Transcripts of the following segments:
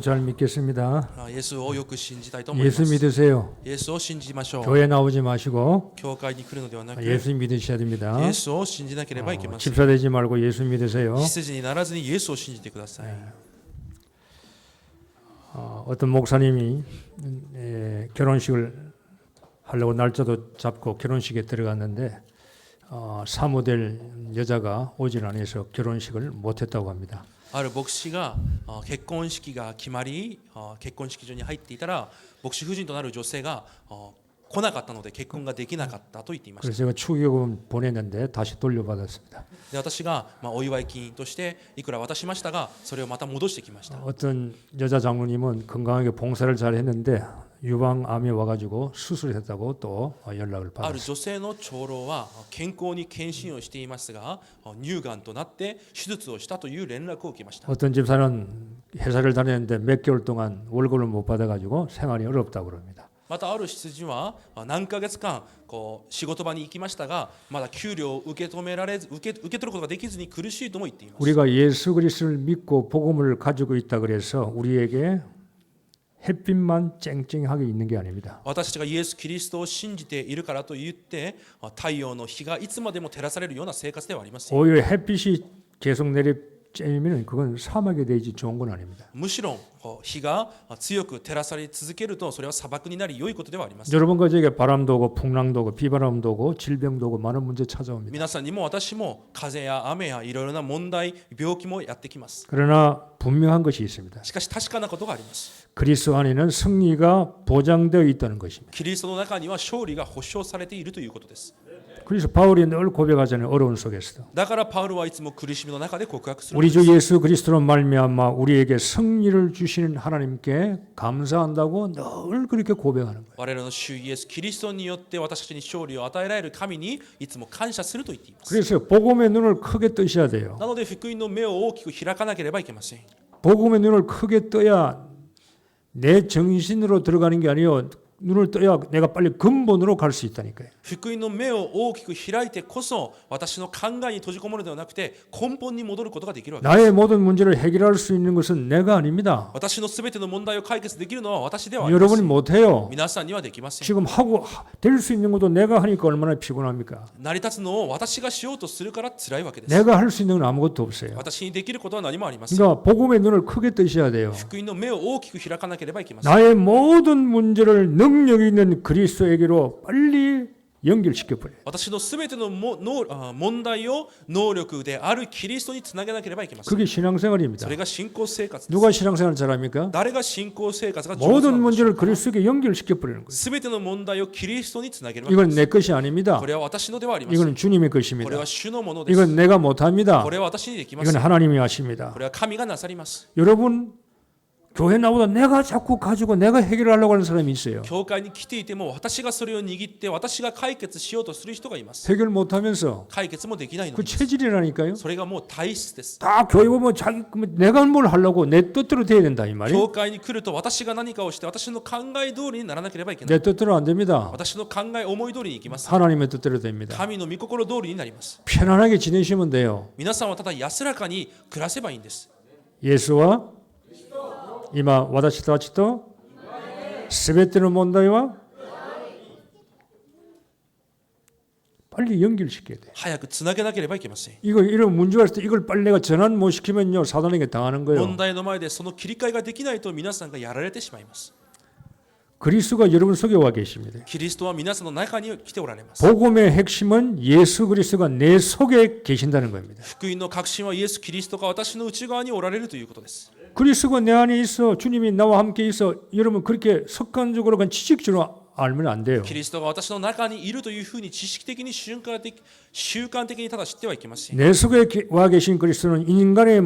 잘 믿겠습니다. イエスをよく信じたいと思いま 예수 す。 믿으세요. イエスを信じましょう。 교회 나오지 마시고 教会に来るのではなく、イ 예수 믿으셔야 됩니다. エスを信じなければいけません。 집사 되지 말고 예수 믿으세요. 羊にならずにイエスを信じてください。 어떤 목사님이 결혼식을 하려고 날짜도 잡고 결혼식에 들어갔는데 사모될 여자가 오질 않아서 결혼식을 못했다고 합니다. ある牧師が結婚式が決まり、結婚式場に入っていたら牧師夫人となる女性が来なかったので結婚ができなかったと言っていました。 그래서 제가 축의금 보냈는데 다시 돌려받았습니다. で私がお祝い金としていくら渡しましたが、それをまた戻してきました。 어떤 여자 장로님은 건강하게 봉사를 잘 했는데 유방암이 와가지고 수술했다고 또 연락을 ある 받았어요. 女性の長老は健康に検診をしていますが、乳がんとなって手術をしたという連絡を受けました。 어떤 집사는 회사를 다녔는데 몇 개월 동안 월급을 못 받아가지고 생활이 어렵다고 그럽니다. またある執事は何ヶ月間仕事場に行きましたが、まだ給料を受け取ることができずに苦しいとも言っています。 우리가 예수 그리스도를 믿고 복음을 가지고 있다 그래서 우리에게 햇빛만 쨍쨍하게 있는 게 아닙니다. 私たちがイエス・キリストを信じているからといって太陽の日がいつまでも照らされるような生活ではありません。 오히려 햇빛이 계속 내리쬐면 그건 사막이 되지 좋은 건 아닙니다. むしろ日が強く照らされ続けるとそれは砂漠になり良いことではありません。 여러분과 저에게 바람도 오고 풍랑도 오고 비바람도 오고 질병도 오고 많은 문제 찾아옵니다. 皆さんにも私も風や雨やいろいろな問題、病気もやってきます。 그러나 분명한 것이 있습니다. しかし確かなことがあります。 그리스도 안에는 승리가 보장되어 있다는 것입니다. キリストの中には勝利が保証されているということです。 그래서 바울이 늘 고백하잖아요. 어려운 속에서도. だからパウロはいつも苦しみの中で告白するの 우리 です。 주 예수 그리스도로 말미암아 우리에게 승리를 주시는 하나님께 감사한다고 늘 그렇게 고백하는 거예요. 我らの主イエスキリストによって私たちに勝利を与えられる神にいつも感謝すると言っています。 그래서 복음의 눈을 크게 뜨셔야 돼요. なので福音の目を大きく開かなければいけません。 복음의 눈을 크게 떠야 내 정신으로 들어가는 게 아니요. 눈을 떠야 내가 빨리 근본으로 갈 수 있다니까요. 福音の目を大きく開いてこそ私の考えに閉じこもるのではなくて根本に戻ることができるわけです。 나의 모든 문제를 해결할 수 있는 것은 내가 아닙니다. 私のすべての問題を解決できるのは私ではありま 여러분이 せん。 못해요. 皆さんにはできません。 지금 하고 될 수 있는 것도 내가 하니까 얼마나 피곤합니까? 成り立つのを私がしようとするから辛いわけです。 내가 할 수 있는 건 아무것도 없어요. 私にできることは何もありません。 그러니까 복음의 눈을 크게 뜨셔야 돼요. 福音の目を大きく開かなければいけません。 나의 모든 문제를 능력 있는 그리스도에게로 빨리 연결시켜 버려요. 私のすべての問題を能力であるキリストにつなげなければいけません。 그게 신앙생활입니다. それが信仰生活です。 누가 신앙생활 잘합니까? 誰が信仰生活が上手な 모든 のでしょう 문제를 か。 그리스도에게 연결시켜 버리는 거예요. すべての問題をキリストにつなげるわけ 이건 です。 내 것이 아닙니다. これは私のではありません。 이건 주님의 これ 것입니다. は主のものです。 이건 내가 못합니다. これは私にできませ 이건 ん。 하나님이 하십니다. これは神がなさります。 여러분 교회 나보다 내가 자꾸 가지고 내가 해결하려고 하는 사람이 있어요. 教会に来ていても私がそれを握って私が解決しようとする人がいます。 해결 못하면서 解決もできないの 그 です。 체질이라니까요. それがもう体質です。 다 교회 보면 자기 내가 뭘 하려고 내 뜻대로 돼야 된다 이 말이에요. 教会に来ると私が何かをして私の考え通りにならなければいけない。 내 뜻대로 안 됩니다. 私の考え思い通りにいきます。 하나님의 뜻대로 됩니다. 神の御心通りになります。 편안하게 지내시면 돼요. 皆さんはただ安らかに暮らせばいいんです。 예수와 이마 와다시たちと全ての問題は 빨리 연결시켜야 돼. 早くつなげなければいけません。 이런 문제가 있을 때 이걸 빨리 내가 전환 못 시키면요 사단에게 당하는 거예요. 問題の前でその切り替えができないと皆さんがやられてしまいます。 그리스도가 여러분 속에 와 계십니다. キリストは皆さんの中に来ておられます。 복음의 핵심은 예수 그리스도가 내 속에 계신다는 겁니다. 福音の核心はイエス・キリストが私の内側におられるということです。 그리스도가 내 안에 있어 주님이 나와 함께 있어 여러분 그렇게 습관적으로 그냥 지식적으로 알면 안 돼요. キリストが私の中にいるというふうに知識的に習慣的にただ知ってはいけません。 내 속에 와 계신 그리스도는 인간의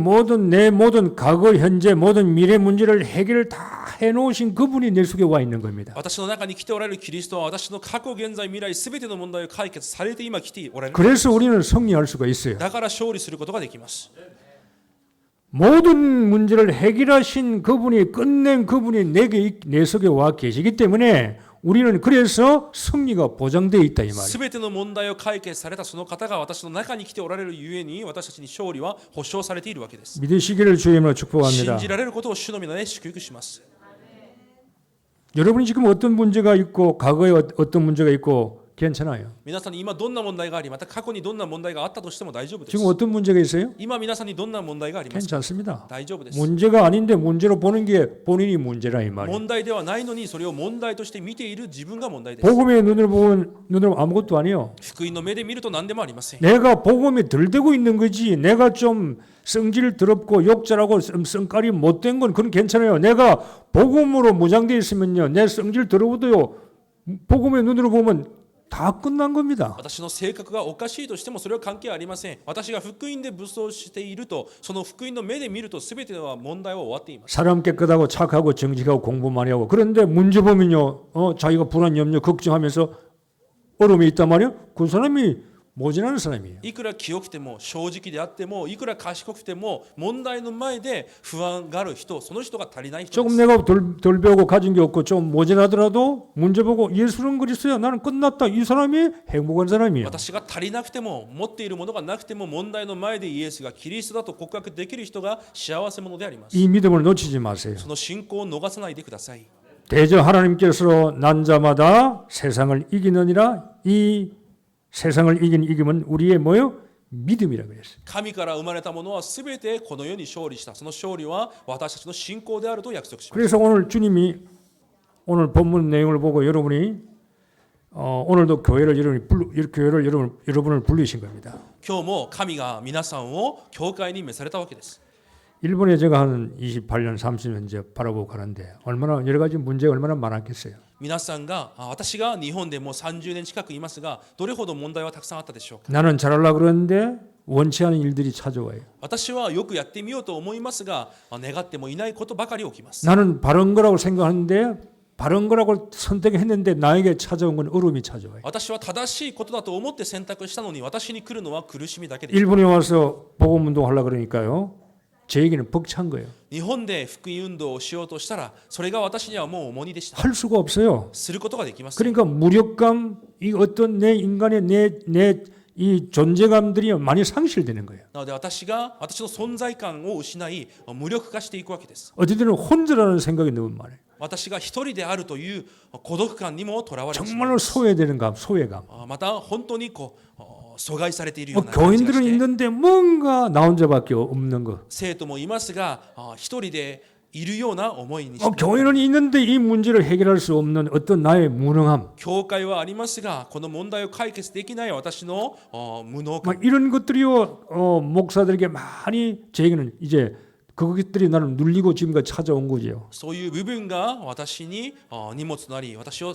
내 모든 과거, 현재, 모든 미래 문제를 해결 다 해놓으신 그분이 내 속에 와 있는 겁니다. 私の中に来ておられるキリストは私の過去、現在、未来すべての問題を解決されて今来ておられる。 그래서 우리는 승리할 수가 있어요. だから勝利することができます。 모든 문제를 해결하신 그분이 끝낸 그분이 내 속에 와 계시기 때문에 우리는 그래서 승리가 보장되어 있다 이 말이에요. すべての問題を解決されたその方が私の中に来ておられるゆえに私たちに勝利は保証されているわけです。 믿으시기를 주의 이름으로 信 축복합니다. じられることを主の皆で祝福します。 여러분이 지금 어떤 문제가 있고 과거에 어떤 문제가 있고 괜찮아요. 皆さんに今どんな問題があり、また過去にどんな問題があったとしても大丈夫です。 지금 어떤 문제가 있어요? 今皆さんにどんな問題がありますか？ 괜찮습니다. 大丈夫です。 문제가 아닌데 문제로 보는 게 본인이 문제라 이 말이에요. 問題ではないのにそれを問題として見ている自分が問題です。 복음의 눈으로 보면 눈으로 아무것도 아니에요. 福音の目で見ると何でもありません。 내가 복음에 들대고 있는 거지. 내가 좀 성질 더럽고 욕잘하고 성깔이 못된 건 그건 괜찮아요. 내가 복음으로 무장되어 있으면요. 내 성질 더러워도요. 복음의 눈으로 보면 다 끝난 겁니다. 私の性格がおかしいとしてもそれは関係ありません。私が福音で武装していると、その福音の目で見ると全ての問題は終わっています。 사람 깨끗하고 착하고 정직하고 공부 많이 하고 그런데 문제 보면요. 자기가 불안 염려 걱정하면서 어려움이 있단 말이에요. 그 사람이 모진하는 사람이에요. いくら清くても正直であってもいくら賢くても問題の前で不安がある人、その人が足りない人で 조금 す。 내가 덜 배우고 가진 게 없고 좀 모자라더라도 문제 보고 예수는 그리스도야 나는 끝났다. 이 사람이 행복한 사람이에요. 私が足りなくても持っているものがなくても問題の前でイエスがキリストだと告白できる人が幸せ者であります。 이 믿음을 놓치지 마세요. その信仰を逃さないでください。 대저 하나님께서 난 자마다 세상을 이기느니라. 이 세상을 이긴 이김은 우리의 뭐요? 믿음이라고 그랬어요. 神から生まれたものはすべてこの世に勝利した。その勝利は私たちの信仰であると約束します。 그래서 오늘 주님이 오늘 본문 내용을 보고 여러분이 오늘도 교회를 여러분을 부르신 겁니다. 今日も神が皆さんを教会に召されたわけです。 일본에 제가 한 28년, 30년 이제 바라보고 가는데 얼마나 여러 가지 문제가 얼마나 많았겠어요. 皆さんが私が日本でもう30年近くいますがどれほど問題はたくさんあったでしょうか。 나는 잘하려고 그러는데 원치 않은 일들이 찾아와요. 私はよくやってみようと思いますが願ってもいないことばかり起きます。 나는 바른 거라고 생각하는데 바른 거라고 선택했는데 나에게 찾아온 건 어려움이 찾아와요. 私は正しいことだと思って選択したのに私に来るのは苦しみだけです。 일본에 와서 복음 운동 하려고 그러니까요. 저에게는 벅찬 거예요. 日本で福音運動をしようとしたらそれが私にはもう重荷でした。 할 수가 없어요. することができません。 그러니까 무력감, 이 어떤 내 인간의 내 이 존재감들이 많이 상실되는 거예요. なので私の存在感を失い無力化していくわけです。 어쨌든 혼자라는 생각이 너무 많아요. 私が一人であるという孤独感にもとらわれてしまい 정말로 ます。 소외되는 감, 소외감. また本当に阻害されているような感じが 교인들은 して 있는데 뭔가 나 혼자밖에 없는 거. 生徒もいますが一人でいるような思いにして 교인은 있는데 이 문제를 해결할 수 없는 어떤 나의 무능함. 教会はありますがこの問題を解決できない私の無能感 막 이런 것들이요 목사들에게 많이 저에게는 이제 그것들이 나를 눌리고 지금까지 찾아온 거죠. そういう部分が私に荷物となり私を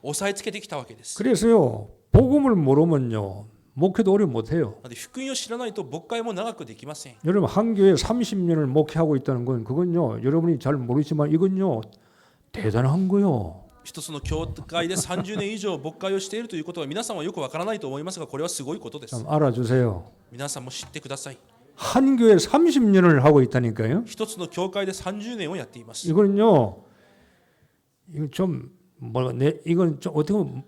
押さえつけてきたわけです。 그래서요 복음을 모르면요 목회도 오래 못해요. なので福音を知らないと牧会も長くできません。 여러분 한 교회 30년을 목회하고 있다는 건 그건요 여러분이 잘 모르지만 이건요 대단한 거요. 一つの教会で30年以上牧会をしているということは皆さんはよくわからないと思いますがこれはすごいことです。 좀 알아주세요. 皆さんも知ってください。 한 교회 30년을 하고 있다니까요. 一つの教会で30年をやっています。 이거는요 이거 좀 뭐가 이건 좀 어떻게 보면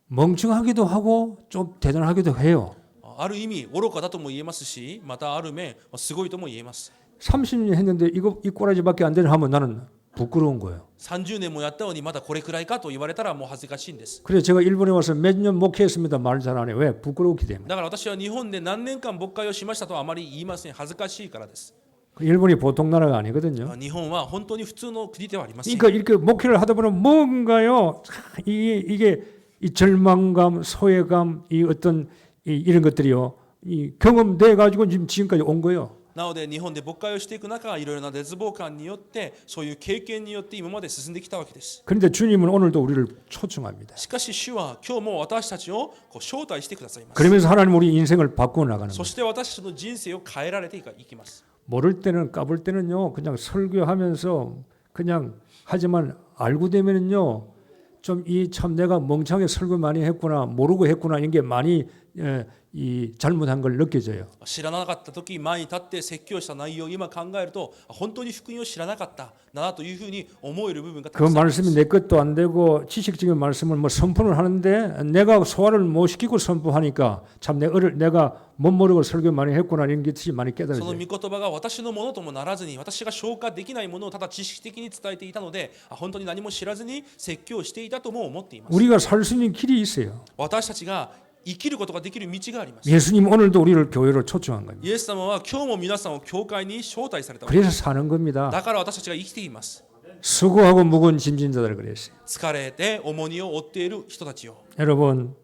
멍청하기도 하고 좀 대단하기도 해요. ある意味愚かだとも言えますしまたある面すごいとも言えます。 30년 했는데 이 꼬라지밖에 안 되는 하면 나는 부끄러운 거예요. 30年もやったのにまだこれくらいかと言われたらもう恥ずかしいんです。 그래서 제가 일본에 와서 몇 년 목회했습니다. 말 잘 안 해요. 왜? 부끄럽기 때문에. だから私は日本で何年間牧会をしましたとあまり言いません。恥ずかしいからです。 일본이 보통 나라가 아니거든요. 日本は本当に普通の国ではありません。 그러니까 이렇게 목회를 하다 보면 뭔가요? 이게 이 절망감, 소외감, 이 어떤 이런 것들이요. 이 경험돼 가지고 지금까지 온 거예요. なので日本で牧会をしていく中いろいろな絶望感によってそういう経験によって今まで進んできたわけです。 그런데 주님은 오늘도 우리를 초청합니다. しかし主は今日も私たちを招待してくださいます。 그러면서 하나님 우리 인생을 바꾸어 나가는 そ 거예요. して私たちの人生を変えられていきます。 모를 때는 까불 때는요. 그냥 설교하면서 그냥 하지만 알고 되면은요. 좀 이 참 내가 멍청하게 설교 많이 했구나 모르고 했구나 이런 게 많이 이 잘못한 걸 느껴져요. 知らなかった時前に立って説教した内容を今考えると本当に福音を知らなかったなというふうに思える部分がた그くさんあります。 말씀이 내 것도 안 되고 지식적인 말씀을 뭐 선포를 하는데 내가 소화를 못 시키고 선포하니까 참 내가 멋모르고 설교 많이 했구나 이런 것이 많이 その 깨달아져요. 御言葉が私のものともならずに私が消化できないものをただ知識的に伝えていたので本当に何も知らずに説教していたとも思っています。 우리가 살 수 있는 길이 있어요. 私たちが生きることができる道があります。 예수님 오늘도 우리를 교회로 초청한 겁니다. イエス様は今日も皆さんを教会に招待された。 그래서 사는 겁니다. だから私たちが生きています。 수고하고 무거운 짐진 자들 그랬어요. 疲れて重荷を負っている人たちよ。 여러분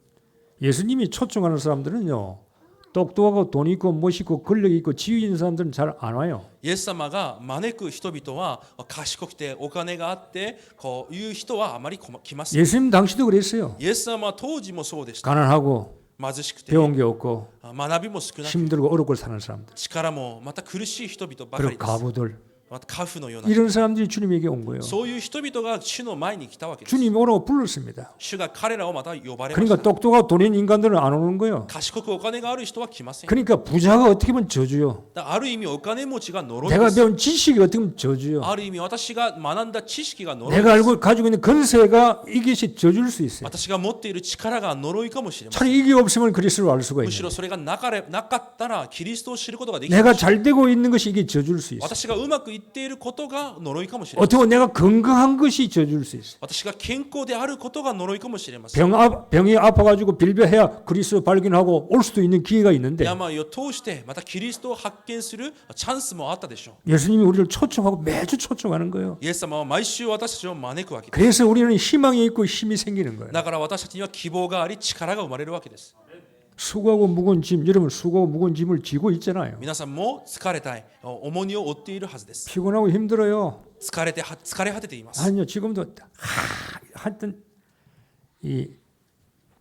예수님이 초청하는 사람들은요. 똑똑하고 돈 있고 멋있고 권력 있고 지위 있는 사람들은 잘 안 와요. イエス様が招く人々は賢くてお金があってこういう人はあまり来ません。 예수님 당시도 그랬어요. イエス様は当時もそうでした。 가난하고 貧しくて 배운 게 없고 学びも少なく 힘들고 어렵고 사는 사람들. 力もまた苦しい人々ばかり 그리고 です。 가부들. またカフのような 이런 사람들이 주님에게 온 거예요. そういう人々が主の前に来たわけです。 주님이 오라고 불렀습니다. 主が彼らをまた呼ばれまし 그러니까 た。 똑똑하고 돈 있는 인간들은 안 오는 거예요. 賢くお金がある人は来ません。 그러니까 부자가 어떻게 보면 저주요. ある意味お金持ちが呪いで 내가 す。 배운 지식이 어떻게 보면 저주요. ある意味私が学んだ知識が呪い 내가 です。 알고 가지고 있는 건세가 이것이 저주일 수 있어요. 私が持っている力が呪いかもしれません。 차라리 이게 없으면 그리스도를 알 수가 むし 있는. ろそれがなかったらキリストを知ることができる。 내가 잘 되고 있는 것이 이게 저주일 수 있어요. 私がうまくいっていることが呪いかもしれません。 어떻게 보면 내가 건강한 것이 저주일 수 있어요. 私が健康であることが呪いかもしれません。 병이 아파가지고 빌벼해야 그리스도 발견하고 올 수도 있는 기회가 있는데 病を通してまたキリストを発見するチャンスもあったでしょ 예수님이 우리를 초청하고 매주 초청하는 거예요. う。イエス様は毎週私たちを招くわけです。 그래서 우리는 희망이 있고 힘이 생기는 거예요. だから私たちには希望があり力が生まれるわけです。 수고하고 무거운 짐, 여러분 수고하고 무거운 짐을 지고 있잖아요. 皆さんも疲れたい、重荷を負っているはずです。 피곤하고 힘들어요. 疲れ果てています。 아니요, 지금도 하여튼 이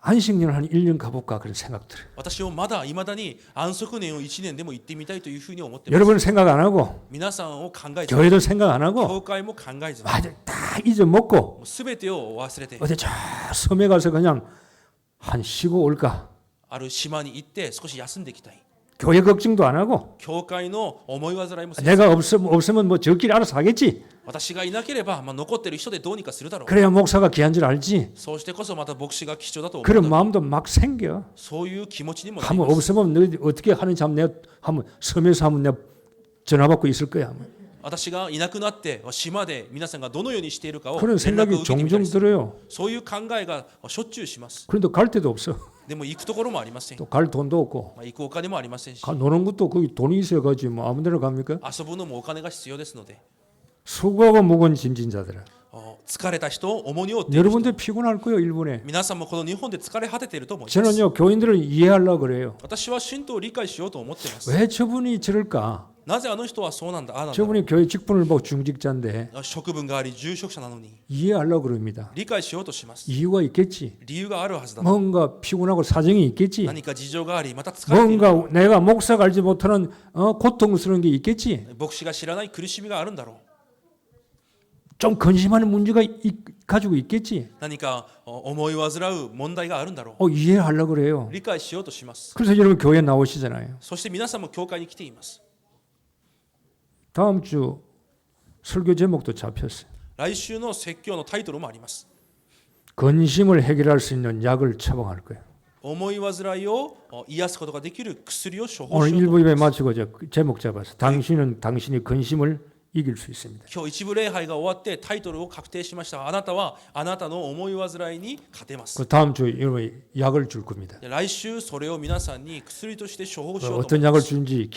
안식년 한 1년 가볼까 그런 생각 들어요. 私はまだ未だに安息年を1年でも行ってみたいというふうに思っています。 여러분 생각 안 하고 皆さんを考えず、 교회도 생각 안 하고 教会も考えず、아주 다 잊어먹고 すべてを忘れて、 어디 저 섬에 가서 그냥 한 쉬고 올까. ある島に行って少し休んでいきたい。 교회 걱정도 안 하고 教会の思い煩いもせず、 내가 없으면 뭐 저끼리 알아서 하겠지. 私がいなければ、残っている人でどうにかするだろう。 그래야 목사가 귀한 줄 알지. そうしてこそまた牧師が貴重だと思う 그런 だろう。 마음도 막 생겨. そういう気持ちにもなり 한번 ます。 없으면 너희 어떻게 하는지 한번 섬에서 한번 내가 전화 받고 있을 거야. 私がいなくなって島で皆さんがどのようにしているかを 그런 連絡を 생각이 受けてみた 종종 りする。 들어요. そういう考えがしょっちゅうします。 그런데 갈 데도 없어. でも行くところもありません。 또 갈 돈도 없고 行くお金もありませんし、 노는 것도 거기 돈이 있어야 가지 뭐 아무데나 갑니까? 遊ぶのもお金が必要ですので、 수고하고 무거운 짐진 자들아. 疲れた人、重荷を負っている人、 여러분들 피곤할 거예요 일본에. 皆さんもこの日本で疲れ果てていると思います。 저는요 교인들을 이해하려고 그래요. 私は信徒を理解しようと思っています。 왜 저분이 저럴까? なぜあの人はそうなんだ、ああなんだろ 저분이 교회 직분을 보고 중직자인데 う。職分があり住職者なのに 이해하려고 그럽니다. 理解しようとします。 이유가 있겠지. 理由があるはずだ。 뭔가 피곤하고 사정이 있겠지. 何か事情があり、また疲れている。 뭔가 내가 목사가 알지 못하는 고통스러운 게 있겠지. 牧師が知らない苦しみがあるんだろう。 좀 근심하는 문제가 가지고 있겠지. 何か思い煩う問題があるんだろう。 이해하려고 그래요. 理解しようとします。 그래서 여러분 교회 나오시잖아요. そして皆さんも教会に来ています。 다음 주 설교 제목도 잡혔어요. 来週の説教のタイトルもあります。 근심을 해결할 수 있는 약을 처방할 거예요. 思い煩いを癒すことができる薬を処方 오늘 しようと。 1부 예배 마치고 제목 잡아서 당신이 근심을 이길 수 있습니다. 今日一部礼拝が終わってタイトルを確定しました。あなたはあなたの思い煩いに勝てます。 그 다음 주 여러분 약을 줄 겁니다. 来週それを皆さんに薬として処方しようと 어떤 思いま 약을 す。 주는지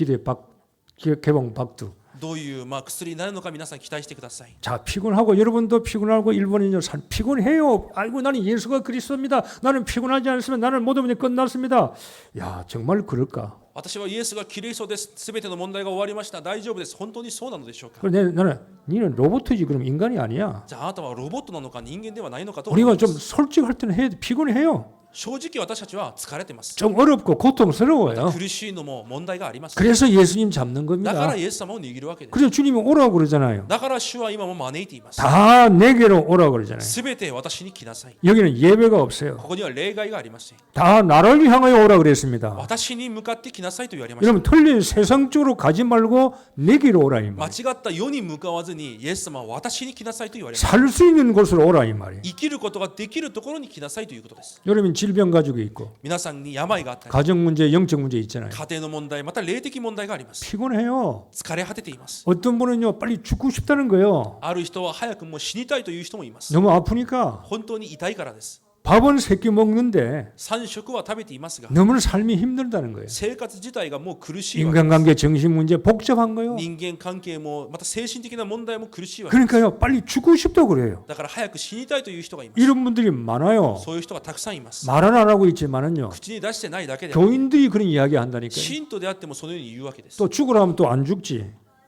개봉 박두. どういう薬になるのか皆さん期待してください。 자 피곤하고 여러분도 피곤하고 일본인들 피곤해요. 아이고 나는 예수가 그리스도입니다. 나는 피곤하지 않으면 나는 모든 문제 끝났습니다. 야 정말 그럴까? 私はイエスがキリストです。すべての問題が終わりました。大丈夫です。本当にそうなのでしょうか。 그래 나는 니는 로봇이지 그럼 인간이 아니야. じゃああなたはロボットなのか人間ではないのかと思い 우리가 ま 좀 す。 솔직할 때는 피곤해요. 正直私たちは疲れてます。 좀 어렵고 고통스러워요. 苦しいのも問題があります。 그래서 예수님 잡는 だから 겁니다. イエス様を握るわけです。 그래서 주님이 오라고 그러잖아요. だから主は今も招いています。 다 내게로 오라고 그러잖아요. すべて私に来なさい。 여기는 예배가 없어요. ここには例外がありません。 다 나를 향하여 오라 그랬습니다. 私に向かって来なさいと言われました。 여러분 틀린 세상 쪽으로 가지 말고 내게로 오라 이 間 말. 違った世に向かわずにイエス様は私に来なさいと言われました。 살 수 있는 곳으로 오라 이 말이에요. 生きることができるところに来なさいということです。 여러분 질병 가지고 있고 皆さんに病があったり、 가정 문제, 영적 문제 있잖아요. 家庭の問題、また霊的問題があります。 피곤해요. 疲れ果てています。 어떤 분은요 빨리 죽고 싶다는 거예요. ある人は早くもう死にたいという人もいます。 너무 아프니까 本当に痛いからです。 밥은 세 끼 먹는데 3食は食べていますが、 너무 삶이 힘들다는 거예요. 生活自体がもう苦しいわけです。 인간관계, 정신 문제 복잡한 거요. 人間関係もまた精神的な問題も苦しいわけです。 그러니까요 빨리 죽고 싶다고 그래요. だから早く死にたいという人がいます。 이런 분들이 많아요. そういう人がたくさんいます。 말은 안 하고 있지만은요. 口に出してないだけで、 교인들이 그런 이야기 한다니까요. 信徒であってもそのように言うわけです。 또 죽으라면 또 안 죽지.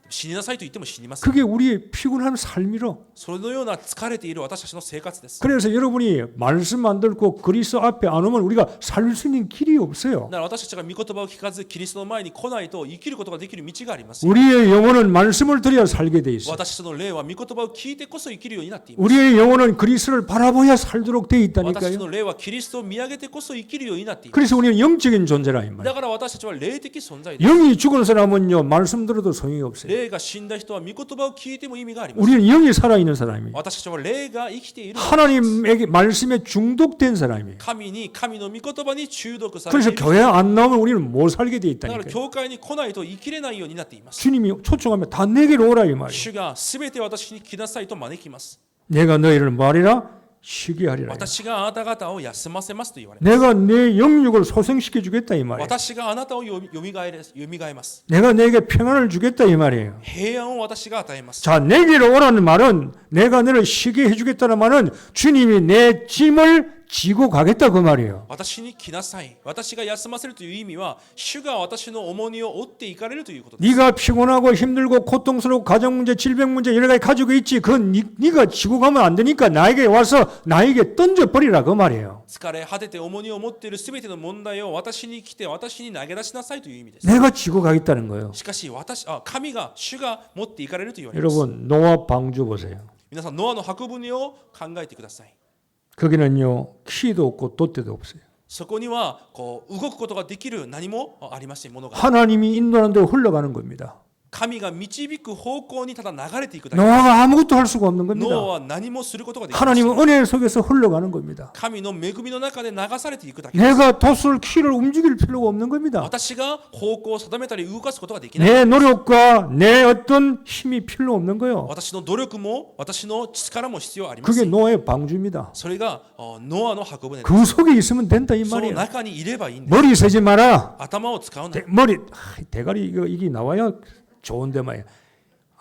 死になさいと言っても死にます。 그게 우리의 피곤한 삶이로. そのような疲れている私たちの生活です。 그래서 여러분이 말씀 안 듣고 그리스도 앞에 안 오면 우리가 살 수 있는 길이 없어요. だから私たちが御言葉を聞かずキリストの前に来ないと生きることができる道があります。 우리의 영혼은 말씀을 들어야 살게 돼 있어요. 私たちの霊は御言葉を聞いてこそ生きるようになっています。 우리의 영혼은 그리스도를 바라봐야 살도록 돼 私たち 있다니까요. の霊はキリストを見上げてこそ生きるようになっています。 그래서 우리는 영적인 존재라 이 말이에요. だから私たちは霊的存在です。 영이 죽은 사람은요 말씀 들어도 소용이 없어요. 霊が死んだ人は御言葉を聞いても意味があります。 우리는 영이 살아 있는 사람이에요. 私たちは霊が生きている。 하나님에게 말씀에 중독된 사람이에요. 神の御言葉に中毒されてい 그래서 る。 교회 안 나오면 우리는 못 살게 돼 だから 있다니까요. 教会に来ないと生きれないようになっています。 주님이 초청하면 다 내게로 오라 이 말이에요. 主がすべて私に来なさいと招きます。 내가 너희를 말이라 쉬게 하리라. 私があなた方を休ませますと言われます。 내가 내 영육을 소생시켜 주겠다 이 말이에요. 私があなたをよみがえます。 내가 내게 평안을 주겠다 이 말이에요. 平安を私が与えます。 자, 내게로 오라는 말은 내가 너를 쉬게 해주겠다는 말은 주님이 내 짐을 지고 가겠다 그 말이에요. 私に来なさい。私が休ませるという意味は、主が私の重荷を負っていかれるということです。 네가 피곤하고 힘들고 고통스럽고 가정 문제, 질병 문제 여러 가지 가지고 있지. 그건 네가 지고 가면 안 되니까 나에게 와서 나에게 던져 버리라 그 말이에요. 疲れ果てて重荷を持っているすべての問題を私に来て私に投げ出しなさいという意味です。 내가 지고 가겠다는 거예요. しかし神が主が持っていかれると言われます。 여러분 노아 방주 보세요. 皆さんノアの箱舟を考えてください。 거기는요 키도 없고 돛대도 없어요. そこにはこう動くことができる何もありませんものが。 하나님이 인도하는 대로 흘러가는 겁니다. 神が導く方向にただ流れていくだけ。 노아가 아무것도 할 수가 없는 ノア 겁니다. は何もすることができません。 하나님은 은혜 속에서 흘러가는 겁니다. 神の恵みの中で流されていくだけです。 내가 돛을 키를 움직일 필요가 없는 겁니다. 私が方向を定めたり動かすことができない。 내 노력과 내 어떤 힘이 필요 없는 거요. 私の努力も私の力も必要ありませ 그게 ん。 노아의 방주입니다. それがノアの箱舟です。 그 속에 있으면 된다 이 その 말이에요. 中にいればいいんです。 머리 쓰지 마라. 頭を使うな。 머리 대가리 이게 나와야 좋은데 말이야.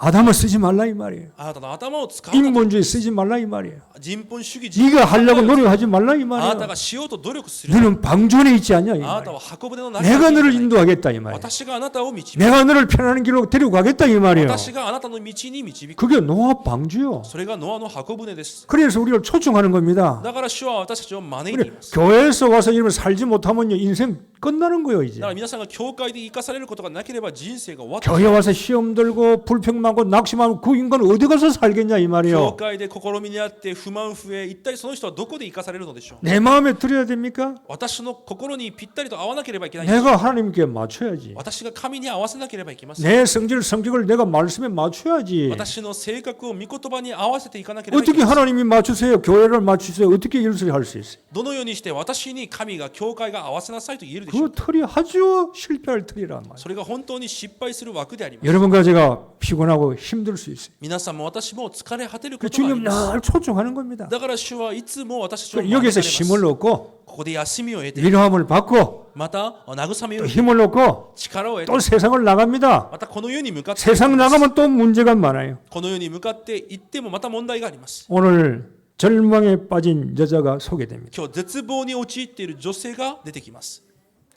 아담을 쓰지 말라 이 말이에요. あなたの頭を使うな。 인본주의 쓰지 말라 이 말이에요. 人本主義 네가 하려고 노력하지 말라 이 あなた 말이에요. がしようと努力する。 너는 방주에 있지 않냐 이 あなた 말이에요. は箱舟の中 내가 にい 너를 る。 인도하겠다 이 말이에요. 私があなたを導く。 내가 너를 편안한 길로 데려가겠다 이 말이에요. 私があなたの道に導く。 그게 노아 방주요. それがノアの箱舟です。 그래서 우리를 초청하는 겁니다. だから主は私たちを招いてい 우리 ます。 교회에서 와서 이러면 살지 못하면요 인생 끝나는 거예요 だ 이제. から皆さんが教会で生かされることがなければ人生が終わってしまう。 교회 와서 시험 들고 불평 많고 낙심하고 그 인간 어디 가서 살겠냐 이 教 말이에요. 会で試みにあって不満増え、一体その人はどこで生かされるのでしょう。 내 마음에 들어야 됩니까? 私の心にぴったりと合わなければいけないんです。 내가 하나님께 맞춰야지. 私が神に合わせなければいけません。 내 성격을 내가 말씀에 맞춰야지. 私の性格を御言葉に合わせていかなければいけ 어떻게 ません。 하나님이 맞추세요? 교회를 맞추세요? 어떻게 일을 할 수 있어요? どのようにして私に神が教会が合わせなさいと言えるでしょう 그 か。 틀이 아주 실패할 틀이란 말이에요. それが本当に失敗する枠であります。 여러분과 제가 피곤하고 힘들 수 있어요. 皆さんも私も疲れ果てる 그 ことがあり 주님 ます。 날 초청하는 겁니다. だから主はいつも私たちを招かれ 여기서 ます。 힘을 얻고 ここで休みを得て、 위로함을 받고 また慰めを 또 得て、 힘을 얻고 力を得て、 또 세상을 나갑니다. またこの世に向かって、 세상 나가면 또 문제가 많아요. この世に向かって行ってもまた問題があります。 오늘 절망에 빠진 여자가 소개됩니다. 今日絶望に陥っている女性が出てきます。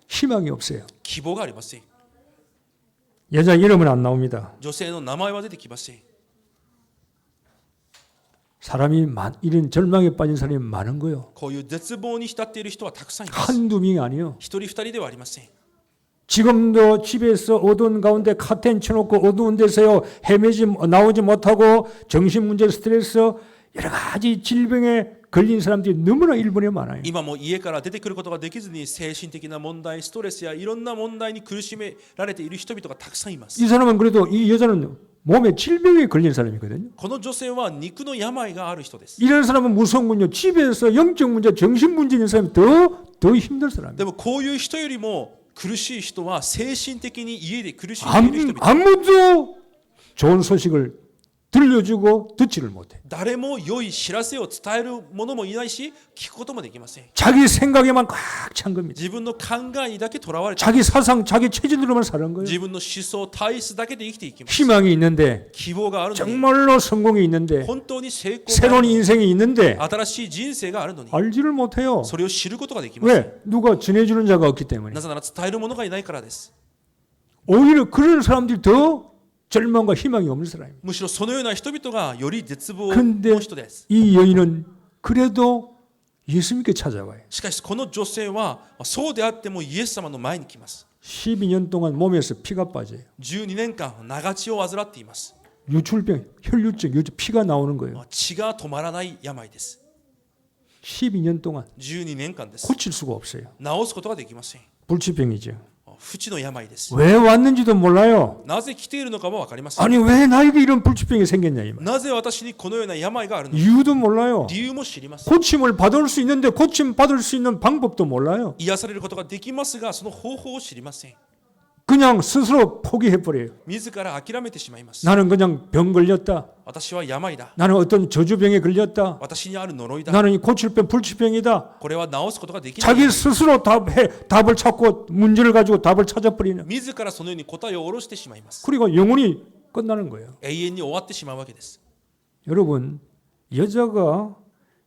희망이 없어요. 希望がありません。 여자 이름은 안 나옵니다. 女性の名前は出てきません。 사람이 이런 절망에 빠진 사람이 많은 거예요. こういう絶望に浸っている人はたくさんいます。 한두 명이 아니에요. 一人二人ではありません。 지금도 집에서 어두운 가운데 카텐 쳐놓고 어두운 데서요 나오지 못하고 정신문제 스트레스 여러 가지 질병에 걸린 사람들이 너무나 일본에 많아요. 今も家から出てくることができずに精神的な問題、ストレスやいろんな問題に苦しめられている人々がたくさんいます。 이 사람은 그래도 이 여자는 몸에 질병에 걸린 사람이거든요. この女性は肉の病がある人です。 이런 사람은 무서운군요. 집에서 영적 문제, 정신 문제 있는 사람이 더 힘든 사람이에요. でもこういう人よりも苦しい人は精神的に家で苦しんでいる人々。 아무도 좋은 소식을 들려주고 듣지를 못해. 誰も良い知らせを伝える者もいないし、聞くこともできません。 자기 생각에만 꽉 찬 겁니다. 自分の考えにだけとらわれて、 자기 사상, 자기 체질대로만 사는 거예요. 自分の思想、体質だけで生きていきます。 희망이 있는데 希望があるのに、 정말로 성공이 있는데 本当に成功があ 새로운 るのに、 인생이 있는데 新しい人生があるのに、 알지를 못해요. それを知ることができません。 왜? 누가 전해주는 자가 없기 때문에. なぜなら伝える者がいないからです。 오히려 그런 사람들이 더 절망과 희망이 없는 사람입니다. むしろそのような人々がより絶望 근데 の人です。 이 여인은 그래도 예수님께 찾아와요. しかしこの女性はそうであってもイエス様の前に来ます。 12년 동안 몸에서 피가 빠져요. 12年間長血を患っています。 유출병, 혈류증, 피가 나오는 거예요. 血が止まらない病です。 12년 동안 12年間です。 고칠 수가 없어요. 治すことができません。 불치병이죠. 不治の病です。 왜 왔는지도 몰라요. なぜ来ているのかも分かりません。 아니 왜 나에게 이런 불치병이 생겼냐 이 말. なぜ私にこのような病があるのか 이유도 몰라요. 理由も知りません。 고침을 받을 수 있는데 고침 받을 수 있는 방법도 몰라요. 癒されることができますが、その方法を知りません。 그냥 스스로 포기해 버려요. 自ら諦めてしまいます。 나는 그냥 병 걸렸다. 私は病だ。 나는 어떤 저주병에 걸렸다. 私にある呪いだ。 나는 이 고칠병 불치병이다. これは治すことができない。 자기 스스로 답을 찾고 문제를 가지고 답을 찾아버리는. 自らそのように答えを下ろしてしまいます。 그리고 영혼이 끝나는 거예요. 永遠に終わってしまうわけです。 여러분 여자가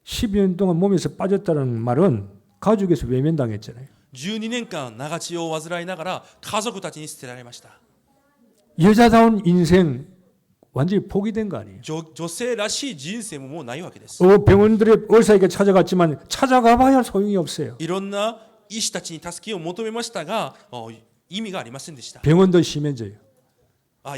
12년 동안 몸에서 빠졌다는 말은 가족에서 외면당했잖아요. 12年間長血を患いながら家族たちに捨てられました。 여자다운 인생 완전히 포기된 거 아니에요. 女性らしい人生ももうないわけです。 병원들의 의사에게 찾아갔지만 찾아가봐야 소용이 없어요. いろんな医師たちに助けを求めましたが意味がありませんでした。 병원도 심해져요.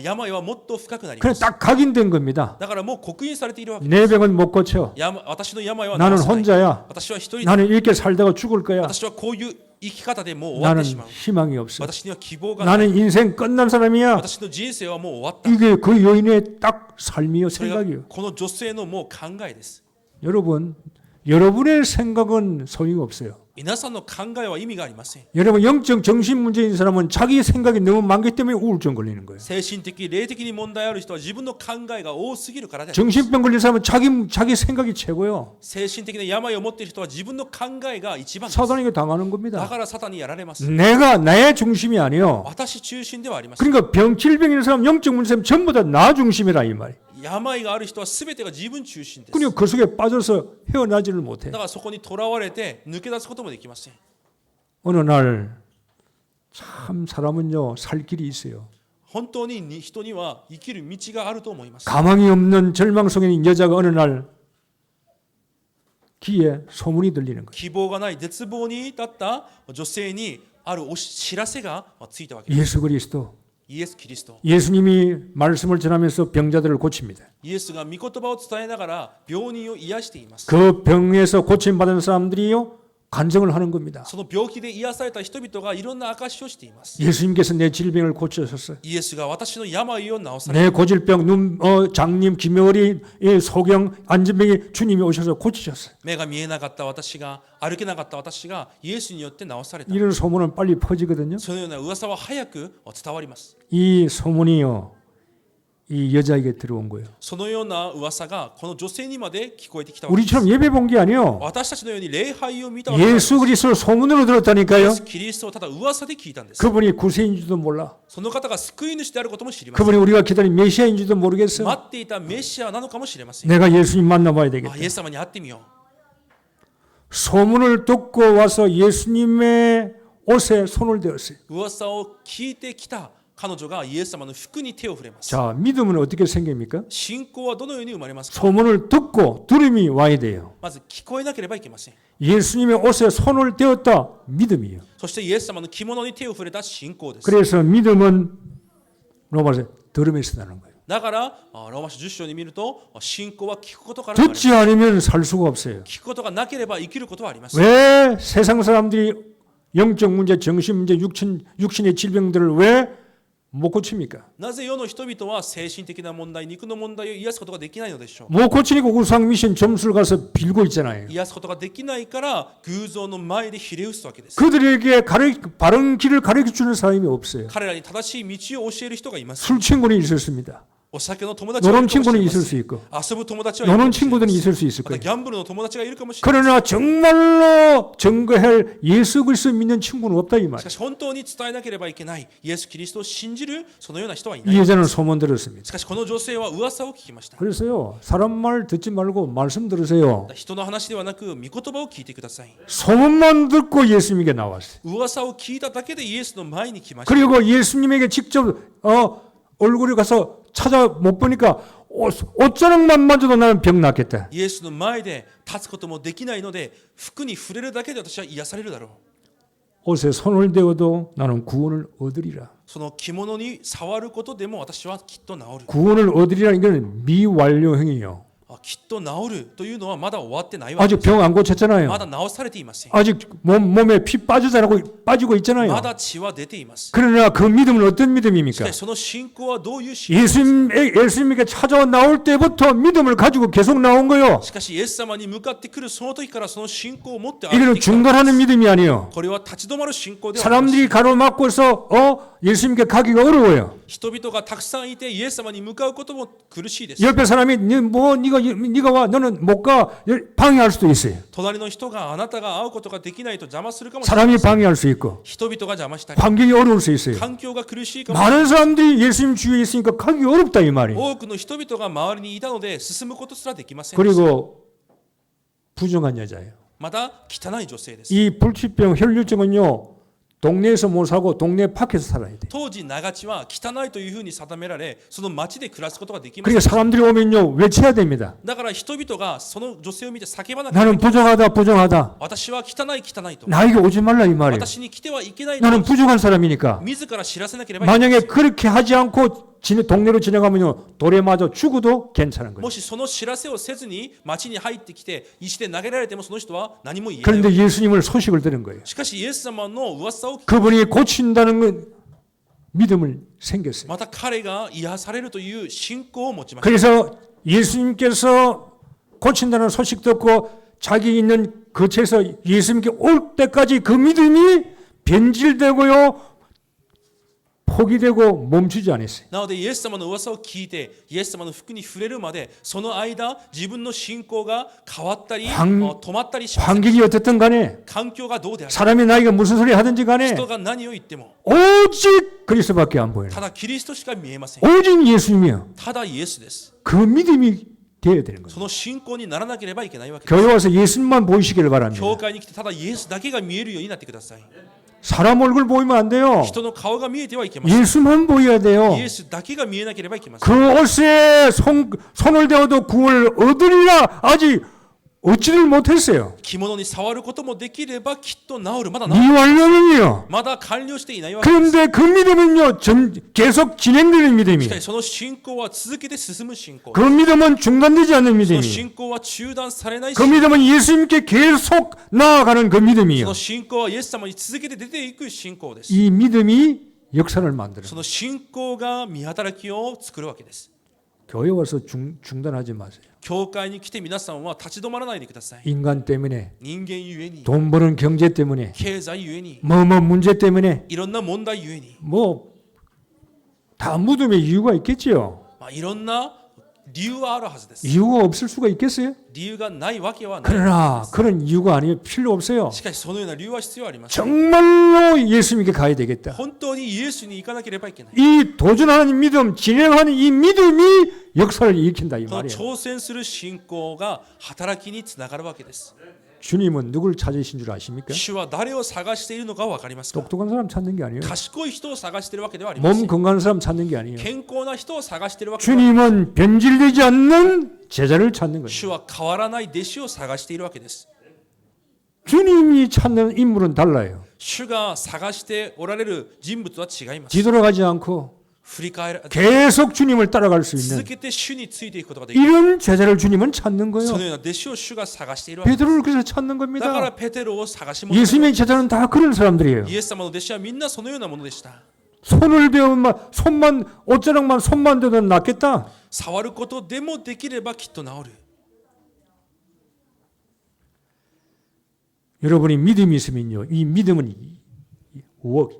病はもっと深くなりま 그래 す。 딱 각인된 겁니다. だからもう刻印されているわけです。 내 병은 못 고쳐. 私の病は 나는 治せない。 혼자야. 私は一人で、 나는 이렇게 살다가 죽을 거야. 私はこういう生き方でもう終わっ 나는 てしまう。 희망이 없어. 私には希望がない。 나는 인생 끝난 사람이야. 私の人生はもう終わった。 이게 그 여인의 딱 삶이요 それが 생각이요. この女性のもう考えです。 여러분 여러분의 생각은 소용이 없어요. 皆さんの考えは意味がありません。 여러분 영적 정신 문제인 사람은 자기 생각이 너무 많기 때문에 우울증 걸리는 거예요. 精神的、霊的に問題ある人は自分の考えが多すぎるからであります。 정신병 걸린 사람은 자기 생각이 최고요. 精神的な病を持っている人は自分の考えが一番です。 사단에게 당하는 だ 겁니다. からサタンにやられます。 내가 나의 중심이 아니요. 私中心ではありません。 그러니까 질병 있는 사람 영적 문제는 전부 다 나 중심이라 이 말이에요. 病がある人は全てが自分中心です。 그러니까 그 속에 빠져서 헤어나지를 못해. だからそこにとらわれて抜け出すこともできません。 어느 날 참 사람은요 살 길이 있어요. 本当に人には生きる道があると思います。 가망이 없는 절망 속에 있는 여자가 어느 날 귀에 소문이 들리는 거예요. 希望がない絶望に至った女性にある知らせがついたわけです。 예수 그리스도 イエス・キリスト。 예수님이 말씀을 전하면서 병자들을 고칩니다. イエスが御言葉を伝えながら病人を癒しています。 그 병에서 고침받은 사람들이요 간증을 하는 겁니다. その病気で癒された人々がいろんな証しをしています。 예수님께서 내 질병을 고쳐셨어요. イエスが私の病を治され、 내 고질병, 장님, 김여리, 소경, 안진병이 주님이 오셔서 고치셨어요. 目が見えなかった私が、歩けなかった私がイエスによって治された。 이런 소문은 빨리 퍼지거든요. そのような噂は早く伝わります。 이 소문이요 이 여자에게 들어온 거예요. そのような噂がこの女性にまで聞こえてきたわけです。 우리처럼 예배 본 게 아니요. 私たちのように礼拝を見たわけです。 예수 그리스도를 소문으로 イエ 들었다니까요. ス・キリストをただ噂で聞いたんです。 그분이 구세인지도 몰라. その方が救い主であることも知りません。 그분이 우리가 기다린 메시아인지도 모르겠어. 待っていたメシアなのかもしれません。 내가 예수님 만나봐야 되겠다. イエス様に会ってみよう。 소문을 듣고 와서 예수님의 옷에 손을 대었어요. 噂を聞いてきた彼女がイエス様の服に手を触れます。 자, 믿음은 어떻게 생깁니까? 信仰はどのように生まれますか。 소문을 듣고 들음이 와야 돼요. まず聞こえなければいけません。 예수님의 옷에 손을 대었다. 믿음이에요. そしてイエス様の着物に手を触れた信仰です。 그래서 믿음은 로마서 들음에서 나는 거예요. だからローマ書10章に見ると信仰は聞くことから生まれます。 듣지 않으면 살 수가 없어요. 聞くことがなければ生きることはありません。 왜 세상 사람들이 영적 문제, 정신 문제, 육신의 질병들을 왜 못 고칩니까? なぜ世の人々は精神的な問題、肉の問題を癒すことができないのでしょう。 못 고치니까 우상 미신 점수를 가서 빌고 있잖아요. 癒すことができないから偶像の前でひれ伏すわけです。 그들에게 바른 길을 가르쳐 주는 사람이 없어요. 彼らに正しい道を教える人がいます。 술 친구는 있었습니다. お酒の友達がい 노는 るかもし 친구는 れま 있을 せ 수 ん。 있고 遊ぶ友達はいるか 노는 もしれません。 친구들은 있을 수 있을 また 거예요. ギャンブルの友達がいるかもしれません。 그러나 정말로 증거할 예수 그리스도 믿는 친구는 없다 이 し 말. かし本当に伝えなければいけないイエス・キリストを信じるそのような人はいな 이 い。 여자는 소문 들었습니다. しかしこの女性は噂を聞きました。 그래서요 사람 말 듣지 말고 말씀 들으세요. 人の話ではなく御言葉を聞いてください。 소문만 듣고 예수님에게 나왔어요. 噂を聞いただけでイエスの前に来ました。 그리고 예수님에게 직접 얼굴에 가서 찾아 못 보니까 옷자락만 만져도 나는 병 낫겠다. イエスの前で立つこともできないので服に触れるだけで私は癒されるだろう。 옷에 손을 대어도 나는 구원을 얻으리라. その着物に触ることでも私はきっと治る。 구원을 얻으리라는 건 미완료형이에요. きっと治るというのはまだ終わってないわけ 아직 です。 병 안 고쳤잖아요. まだ治されていません。 아직 몸에 피 빠지고 있잖아요. まだ血は出ています。 그러나 그 믿음은 어떤 し 믿음입니까? かしその信仰はどういう信仰ですか。 예수님에게 찾아와 나올 때부터 믿음을 가지고 계속 나온 거요. しかしイエス様に向かってくるその時からその信仰を持って歩い 이거는 てきたので 중단하는 す。 믿음이 아니에요. これは立ち止まる信仰ではありません。 사람들이 가로막고서 예수님께 가기가 어려워요. 人々がたくさんいてイエス様に向かうことも苦しいです。 옆에 사람이 네가 와 너는 못 가 방해할 수도 있어요. 隣の人があなたが会うことができないと邪魔するかもしれま 사람이 せん。 방해할 수 있고 人々が邪魔したり 환경이 어려울 수 있어요. 環境が苦しいかもしれない。 많은 사람들이 예수님 주위에 있으니까 가기 어렵다 이 말이에요. 多くの人々が周りにいたので進むことすらできませんでした。 그리고 부정한 여자예요. また汚い女性です。 이 불치병 혈류증은요 동네에서 못 살고 동네 밖에서 살아야 돼. 当時長地は汚いというふうに定められその町で暮らすことができません。 그러니까 사람들이 오면요 외쳐야 됩니다. だから人々がその女性を見て叫ばなければい 나는 けない。 부정하다. 私は汚い汚いと。 나에게 오지 말라 이 말이에요. 私に来てはいけない 나는 と 부족한 사람이니까. 自ら知らせなければいけない。 만약에 그렇게 하지 않고 동네로 지나가면요 돌에 맞아 죽어도 괜찮은 거예요. もしその知らせをせずに町に入ってきて石で投げられてもその人は何も言えない。 그런데 예수님을 소식을 들은 거예요. しかしイエス様の噂を聞き 그분이 고친다는 건 믿음을 생겼어요. また彼が癒されるという信仰を持ちました。 그래서 예수님께서 고친다는 소식 듣고 자기 있는 거처에서 예수님께 올 때까지 그 믿음이 변질되고요 포기되고 멈추지 않았어요. なのでイエス様の噂を聞いてイエス様の服に触れるまでその間自分の信仰が変わったり止まったりしません。 환경이 어떻든 간에 環境がどうであれ 사람이 나에게 무슨 소리 하든지 간에 人が何を言っても 오직 그리스도밖에 안 보여요. ただキリストしか見えません。 오직 예수님이요. ただイエスです。 그 믿음이 되어야 되는 거예요. その信仰にならなければいけないわけです。 교회 와서 예수님만 보이시기를 바랍니다. 教会に来てただイエスだけが見えるようになってください。 사람 얼굴 보이면 안 돼요. 人の顔が見えてはいけません。 예수만 보여야 돼요. イエスだけが見えなければいけません。 그 옷에 손을 대어도 구원을 얻으리라 아직 얻지를 못했어요. 着物に触ることもできればきっと治る。まだ治る。 미완료는요. まだ完了していないわけです。 그런데 그 믿음은요 계속 진행되는 しか 믿음이에요. しその信仰は続けて進む信仰。 그 믿음은 중단되지 않는 その 믿음이에요. 信仰は中断されない 그 信仰。 믿음은 예수님께 계속 나아가는 그 そ 믿음이에요. の信仰はイエス様に続けて出ていく信仰です。 이 믿음이 역사를 만드는 その信仰が見働きを作るわけです。 교회 와서 중단하지 마세요. 教会に来て皆さんは立ち止まらないでください。 인간 때문에 人間ゆえに、 돈 버는 경제 때문에 経済ゆえに、 뭐 문제 때문에 いろんな問題ゆえに、 뭐 다 믿음에 이유가 있겠지요. いろんな理由はあるはずです。 이유가 없을 수가 있겠어요? 理由がないわけはない。 그러나 그런 이유가 아니면 필요 없어요. しかしそのような理由は必要ありません。 정말로 예수님께 가야 되겠다. 本当にイエスに行かなければいけない。 이 도전하는 믿음, 진행하는 이 믿음이 역사를 일으킨다 이 この 말이에요. 挑戦する信仰が働きにつながるわけです。 주님은 누굴 찾으신 줄 아십니까? 主は誰を探しているのか分かりますか？ 똑똑한 사람 찾는 게 아니에요. 賢い人を探しているわけではありませ 몸 ん。 건강한 사람 찾는 게 아니에요. 健康な人を探しているわけではありません。 주님은 변질되지 않는 제자를 찾는 거예요. 主は変わらない弟子を探しているわけです。 주님이 찾는 인물은 달라요. 主が探しておられる人物は違います。 뒤돌아가지 않고 振り返ら 계속 주님을 따라갈 수 続 있는 けて主についていくことができる。 이런 제자를 주님은 찾는 そ 거예요. のような弟子を主が探しているわけです。 베드로를 그래서 찾는 だから 겁니다. ペテロを探し求める。 예수님의 제자는 다 그런 사람들이에요. イエス様の弟子はみんなそのようなものでした。 손을 대면 손만 옷자락만 손만 대도 낫겠다. 触ることでもできればきっと治る。 여러분이 믿음이 있으면요, 이 믿음은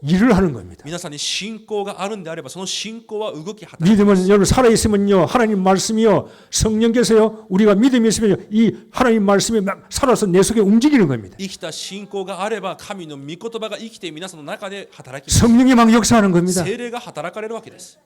일을 하는 겁니다. 皆さんに信仰があるんであればその信仰は動き働く。 믿음은 여러분 살아 있으면요, 하나님 말씀이요, 성령께서요, 우리가 믿음이 있으면요, 이 하나님 말씀이 막 살아서 내 속에 움직이는 겁니다. 生きた信仰があれば神の御言葉が生きて皆さんの中で働きます。 성령이 막 역사하는 겁니다. 聖霊が働かれるわけです。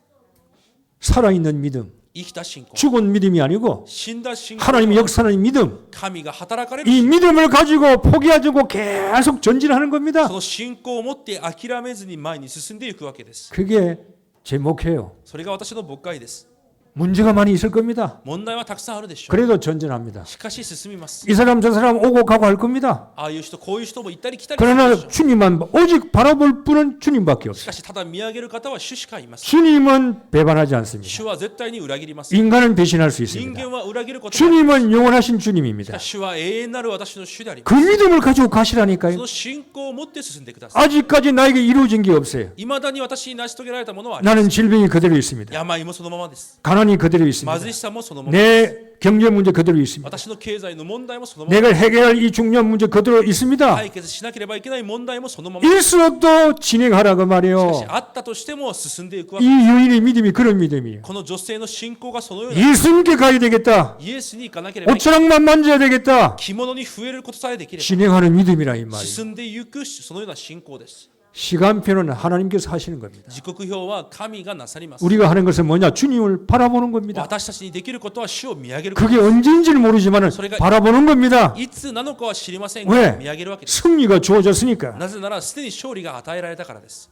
살아있는 믿음, 生きた信仰、 죽은 믿음이 아니고 死んだ信仰、 하나님이 역사하는 믿음, 神が働かれる 이 믿음을 가지고 포기하지 않고 계속 전진하는 겁니다. その信仰を持って諦めずに前に進んでいくわけです。 그게 제 목표예요. それが私の牧会です。 문제가 많이 있을 겁니다. 問題はたくさんあるでしょう。 그래도 전진합니다. しかし進みます。 이 사람 저 사람 오고 가고 할 겁니다. ああいう人こういう人も行ったり来たりするで 그러나 しょう。 주님만 오직 바라볼 분은 주님밖에 し 없어요. かしただ見上げる方は主しかいません。 주님은 배반하지 않습니다. 主は絶対に裏切ります。 인간은 배신할 수 人 있습니다. 間は裏切ることがあります。 주님은 영원하신 し 주님입니다. かし主は永遠なる私の主でありま 그 믿음을 가지고 가시라니까요. す。その信仰を持って進んでください。 아직까지 나에게 이루어진 게 없어요. いまだに私に成し遂げられたものはありま 나는 질병이 그대로 있습니다. す。病もそのままです。 가난이 그대로 있습니다. 貧しさもそのまま。 내 경제 문제 그대로 있습니다. 私の経済の問題もそのまま。 내가 해결할 이 중요한 문제 그대로 있습니다. 解決しなければいけない問題もそのまま。 일수록도 진행하라 그 しかし 말이에요. あったとしても進んでいくわ 이 け。 유인의 믿음이 그런 믿음이에요. この女性の信仰がそのような 예수님께 가야 되겠다. イエスに行かなければいけない。 옷자락만 만져야 되겠다. 着物に増えることさえできれば 진행하는 믿음이라 이 말이에요. 進んでいくそのような信仰です。 시간표는 하나님께서 하시는 겁니다. 時刻表は神がなさります。 우리가 하는 것은 뭐냐? 주님을 바라보는 겁니다. 私たちにできることは主を見上げること。 그게 언제인지는 모르지만 바라보는 겁니다. いつなのかは知りません 왜 が見上げるわけです。 승리가 주어졌으니까. なぜならすでに勝利が与えられたからです。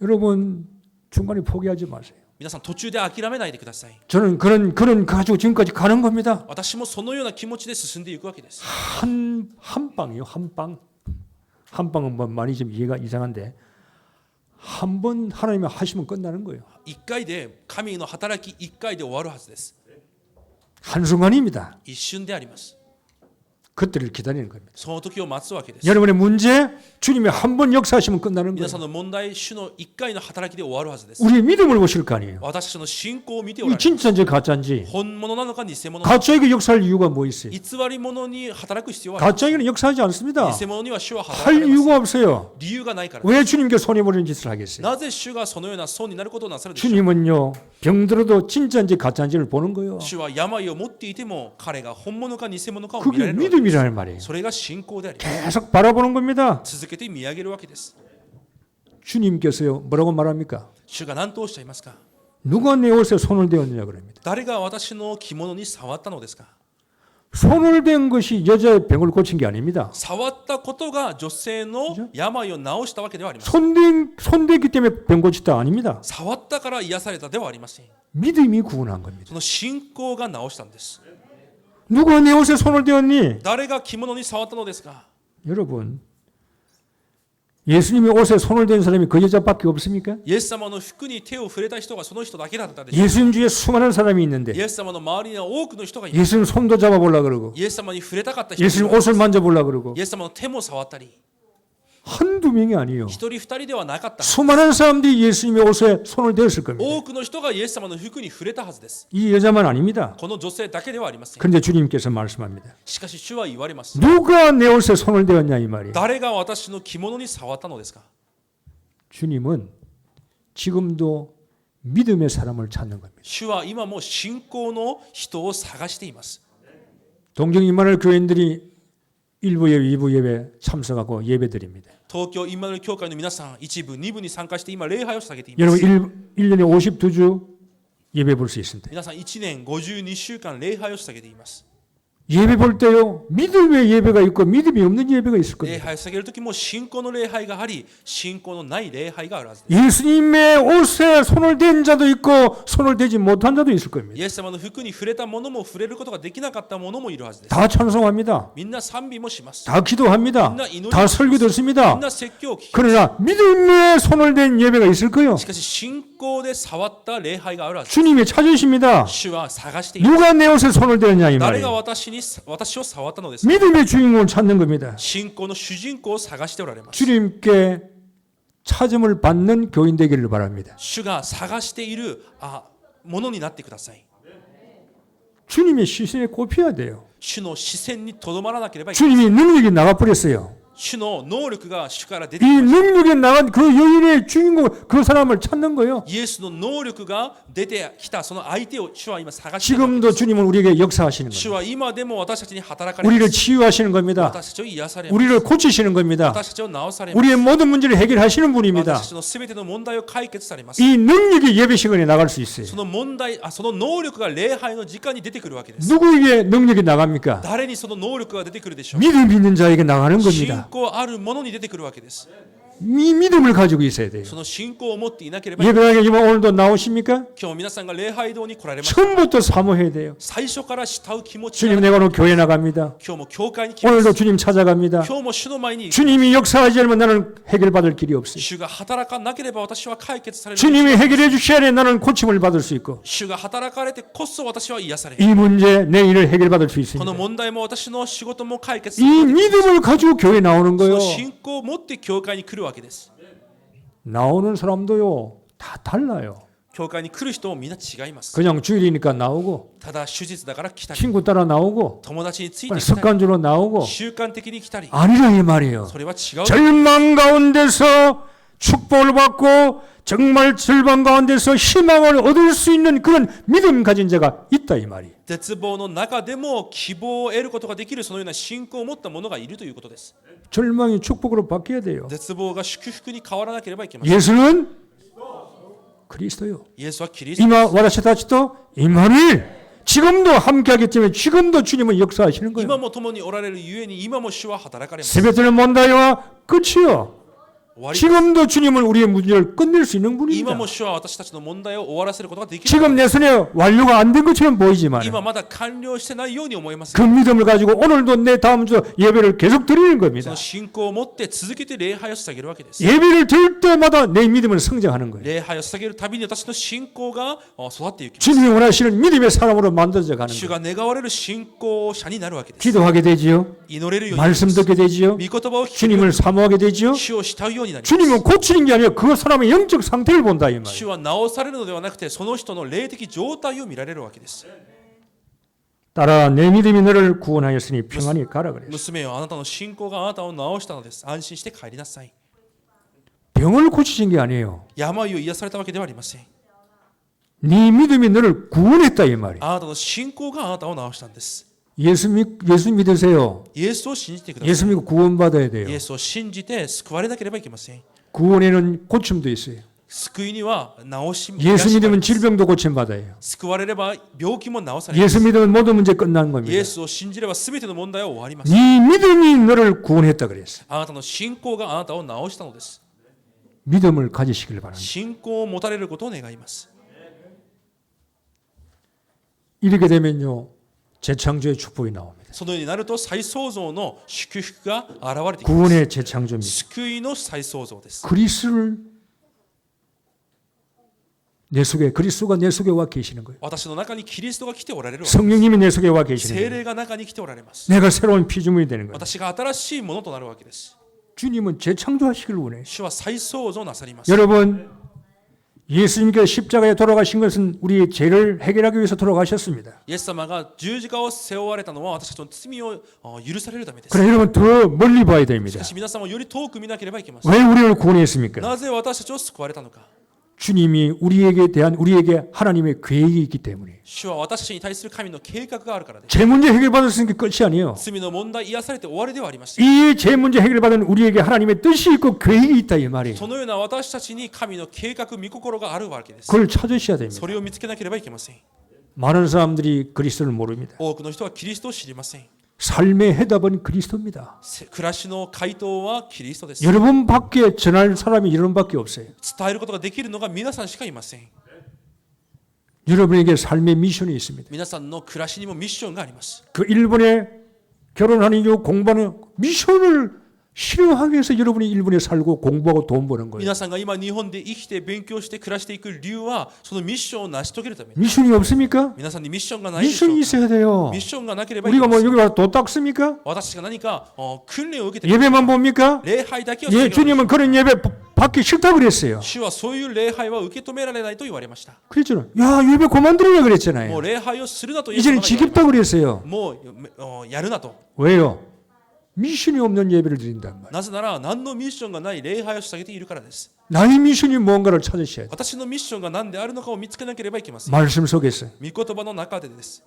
여러분 중간에 포기하지 마세요. 皆さん途中で諦めないでください。 저는 그런 가지고 지금까지 가는 겁니다. 私もそのような気持ちで進んでいくわけです。 한 방이요, 한 방. 한 방은 뭐 많이 좀 이해가 이상한데 한 번 하나님이 하시면 끝나는 거예요. 一回で神の働き一回で終わるはずです。 한순간입니다. 一瞬であります。 그때를 기다리는 겁니다. その時を待つわけです。 여러분의 문제, 주님이 한 번 역사하시면 끝나는 皆さん 거예요. の問題、主の一回の働きで終わるはずです。 우리의 믿음을 보실 거 아니에요. 私たちの信仰を見ておら 이 れる。 진짜인지 가짜인지 本物なのか偽物なのか。 가짜에게 역사할 이유가 뭐 있어요? 偽り者に働く必要はありま 가짜에게는 역사하지 せん。 않습니다. 偽物には主は働か 할 れません。 이유가 없어요. 理由がないからです。 왜 주님께 손해보는 짓을 하겠어요? なぜ主がそのような損になることをなさるでしょう。 주님은요 병들어도 진짜인지 가짜인지를 보는 거예요. 主は病を持っていても彼が本物か偽物かを見 그게 られるわけです。 믿음이라는 말이에요. それが信仰であり、 계속 바라보는 겁니다. 続けて見上げるわけです。 주님께서요 뭐라고 말합니까? 主が何とおっしゃいますか？ 누가 내 옷에 손을 대었느냐 그럽니다. 誰が私の着物に触ったのですか？ 손을 댄 것이 여자의 병을 고친 게 아닙니다. 触ったことが女性の病を治したわけではありません。 손댔기 때문에 병 고쳤다 아닙니다. 触ったから癒されたではありません。 믿음이 구원한 겁니다. その信仰が治したんです。 누가 내 옷에 손을 대었니? 誰が着物に触ったのですか？ 여러분 예수님의 옷에 손을 댄 사람이 그 여자밖에 없습니까? イエス様の服に手を触れた人がその人だけだったでしょう。 예수님 주위에 수많은 사람이 イ 있는데 エス様の周りには多くの人がいます。 예수님 손도 잡아보려고 그러고 イエス様に触れたかった人もい 예수님 ます。 옷을 만져보려고 그러고 イエス様の手も触ったり、 한두 명이 아니에요. 一人二人ではなかった。 수많은 사람들이 예수님의 옷에 손을 대었을 겁니다. 多くの人がイエス様の服に触れたはずです。 이 여자만 아닙니다. この女性だけではありません。 그런데 주님께서 말씀합니다. しかし主は言われます。 누가 내 옷에 손을 대었냐 이 말이에요. 誰が私の着物に触ったのですか？ 주님은 지금도 믿음의 사람을 찾는 겁니다. 主は今も信仰の人を探しています。 동정 임마누엘 교인들이 1부 예배, 2부 예배 참석하고 예배드립니다. 東京インマヌエル教会の皆さん、一部、二部に参加して今礼拝を捧げていま 여러분 す。 1년에 52주 예배 볼 수 있습니다. 皆さん1年52週間礼拝を捧げています。 예배 볼 때요, 믿음의 예배가 있고 믿음이 없는 예배가 있을 礼 겁니다. 拝を捧げる時も信仰の礼拝があり信仰のない礼拝があるはずです。 예수님의 옷에 손을 댄 자도 있고 손을 대지 못한 자도 있을 겁니다. イエス様の服に触れた者も触れることができなかった者もいるはずです。 다 찬송합니다. みんな賛美もします。 다 기도합니다. 인나 다 설교 みん 듣습니다. な説教を聞きます。 그러나 믿음의 손을 댄 예배가 있을 거요. しかし信仰で触った礼拝があるはずです。 주님이 찾으십니다. 主は探しています。 누가 내 옷에 손을 대느냐 이 誰が 말이에요. 私を触ったのですか。 믿음의 주인공을 찾는 겁니다. 信仰の主人公を探しておられます。 주님께 찾음을 받는 교인 되기를 바랍니다. 主が探しているものになってください。 주님의 시선에 꼽혀야 돼요. 主の視線にとどまらなければいけない。 주님이 능력이 나가버렸어요. 主の能力が主から出て 이 きました。 능력이 나간 그 여인의 주인공, 그 사람을 찾는 거예요. イエスの能力が出てきたその相手を主は今探しているわけ 지금도 주님은 우리에게 역사하시는 主 겁니다. は今でも私たちに働かれ 우리를 ます。 치유하시는 겁니다. 私たちを癒されます。 우리를 고치시는 겁니다. 私たちを治されます。 우리의 모든 문제를 해결하시는 분입니다. 私たちのすべての問題を解決されます。 이 능력이 예배 시간에 나갈 수 있어요. そのその能力が礼拝の時間に出てくるわけです。 누구에게 능력이 나갑니까? 誰にその能力が出てくるでしょう。 믿음 있는 자에게 나가는 信 겁니다. 仰あるものに出てくるわけです。 이 믿음을 가지고 있어야 돼요. その信仰を持っていなければいけない。 예배당에 이번 오늘도 나오십니까? 今日皆さんが礼拝堂に来られました。 처음부터 사모해야 돼요. 最初から慕う気持ち 주님 が 내가 오늘 교회 나갑니다. 今日も教会に来ま 오늘도 す。 주님 찾아갑니다. 今日も主の前に 주님이 역사하지 않으면 나는 해결받을 길이 없어요. 主が働かなければ私は解決される。 주님이 해결해 주셔야 돼 나는 고침을 받을 수 있고 主が働かれてこそ私は癒される。 이 문제 내 일을 해결받을 수 こ 있습니다. の問題も私の仕事も解決す 이 ることができます。 믿음을 가지고 교회 나오는 そ 거예요. の信仰を持って教会に来るわけです。 나오는 사람도요 다 달라요. 教会に来る人もみんな違います。 그냥 주일이니까 나오고 ただ手術だから来たり、 친구 따라 나오고 友達について 그냥 きたり、 습관적으로 나오고 習慣的に来たり、 아니라 이 말이에요. それは違う。 절망 가운데서 축복을 받고 정말 절망 가운데서 희망을 얻을 수 있는 그런 믿음 가진 자가 있다 이 말이에요. 絶望の中でも希望を得ることができるそのような信仰を持った者がいるということです。 절망이 축복으로 바뀌어야 돼요. 絶望が祝福に変わらなければいけません。 예수는 그리스도요. イエスはキリスト。 이마 와다시다치도 이마누엘 지금도 함께하기 때문에 지금도 주님은 역사하시는 今 거예요. も共におられるゆえに今も主は働かれます。 세베드를 몬다이와 끝이요. 終わり。 지금도 주님은 우리의 문제를 끝낼 수 있는 今 분입니다. も主は私たちの問題を終わらせることができる。 지금 내 손에 완료가 안 된 것처럼 보이지만 今まだ完了してないように思います 그 が、 믿음을 가지고 오늘도 내 다음 주 예배를 계속 드리는 そ 겁니다. の信仰を持って続けて礼拝を捧げるわけです。 예배를 드릴 때마다 내 믿음은 성장하는 거예요. 礼拝を捧げるたびに私の信仰が育っていきます。 주님이 원하시는 믿음의 사람으로 만들어져 가는 主 거예요. が願われる信仰者になるわけです。 기도하게 되지요. 祈れるようになります。 말씀 듣게 되지요. 御言葉を聞くように 주님을 사모하게 되지요. 主を慕うようになります。 주님은 고치는 게 아니라 그 사람의 영적 상태를 본다 이 말이에요. 主は治されるのではなくてその人の霊的状態を見られるわけです。 따라 내 믿음이 너를 구원하였으니 평안히 가라 그래요. 娘よ、あなたの信仰があなたを治したのです。安心して帰りなさい。 병을 고치신 게 아니에요. 病を癒されたわけではありません。 네 믿음이 너를 구원했다 이 말이에요. あなたの信仰があなたを治したんです。 예수 믿으세요. イエスを信じてくださ 예수 い。 믿고 구원받아야 돼요. イエスを信じて救われなければいけません。 구원에는 고침도 있어요. 救いには治し 예수 믿으면 癒しがあります 질병도 고침받아요. 救われれば病気も治されま 예수 す。 믿으면 모든 문제 끝나는 イ 겁니다. エスを信じれば全ての問題は終わります。 네 믿음이 너를 구원했다 그랬어요. あなたの信仰があなたを治したのです。 믿음을 가지시길 바랍니다. 信仰を持たれることを願います。 이렇게 되면요. 재창조의 축복이 나옵니다. そのようになると再創造の祝福が現れてきます。 구원의 재창조입니다. 救いの再創造です。 그리스도를 내 속에 그리스도가 내 속에 와 계시는 거예요. 私の中にキリストが来ておられるわけです。 성령님이 내 속에 와 계시는 聖 거예요. 霊が中に来ておられます。 내가 새로운 피조물이 되는 거예요. 私が新しいものとなるわけです。 주님은 재창조하시길 원해요. 主は再創造なさります。 여러분 예수님께서 십자가에 돌아가신 것은 우리의 죄를 해결하기 위해서 돌아가셨습니다. イエス様が十字架を背負われたのは私たちの罪を許されるためです。 그러나 여러분 더 멀리 봐야 し 됩니다. かし皆さんもより遠く見なければいけません。 왜 우리를 구원했습니까? なぜ私たちを救われたのか。 주님이 우리에게 하나님의 계획이 있기 때문에 主は私たちに対する神の計画があるからです。 죄 문제 해결받았으니까 끝이 아니에요. 罪の問題癒されて終わりではありません。 이 죄 문제 해결받은 우리에게 하나님의 뜻이 있고 계획이 있다 이 말이에요. そのような私たちに神の計画、御心があるわけです。 그걸 찾으셔야 됩니다. それを見つけなければいけません。 많은 사람들이 그리스도를 모릅니다. 多くの人はキリストを知りません。 삶의 해답은 그리스도입니다. 暮らしの回答はキリストです。 여러분밖에 전할 사람이 여러분밖에 없어요. 伝えることができるのが皆さんしかいません。 여러분에게 삶의 미션이 있습니다. 皆さんの暮らしにもミッションがあります。 그 일본에 결혼하는 이유 공부하는 미션을 실행하기 위해서 여러분이 일본에 살고 공부하고 돈 버는 거예요. 皆さんが今日本で生きて勉強して暮らしていく理由はそのミッションを成し遂げるため。 미션이 없습니까? 皆さんにミッションがないでしょう 미션이 か。 있어야 돼요. ミッションがなければいけ 우리가 ま 뭐 せん。 여기 와서 돈 닦습니까? 私が何か訓練を受けて 예배만 봅니까? 礼拝だけをする 예, ように 주님은 그런 예배 받기 싫다고 그랬어요. 主はそういう礼拝は受け止められないと言われました。 그랬잖아요. 야, 예배 그만두라 も 그랬잖아요. う礼拝をするなという 이제는 지겹다고 그랬어요. もうやるなと。 왜요? 미션이 없는 예배를 드린단 말이에요. なぜなら何のミッションがない礼拝を捧げているからです。 나의 미션이 뭔가를 찾으셔야 돼요. 私のミッションが何であるのかを見つけなければいけません。 말씀 속에서 御言葉の中でです。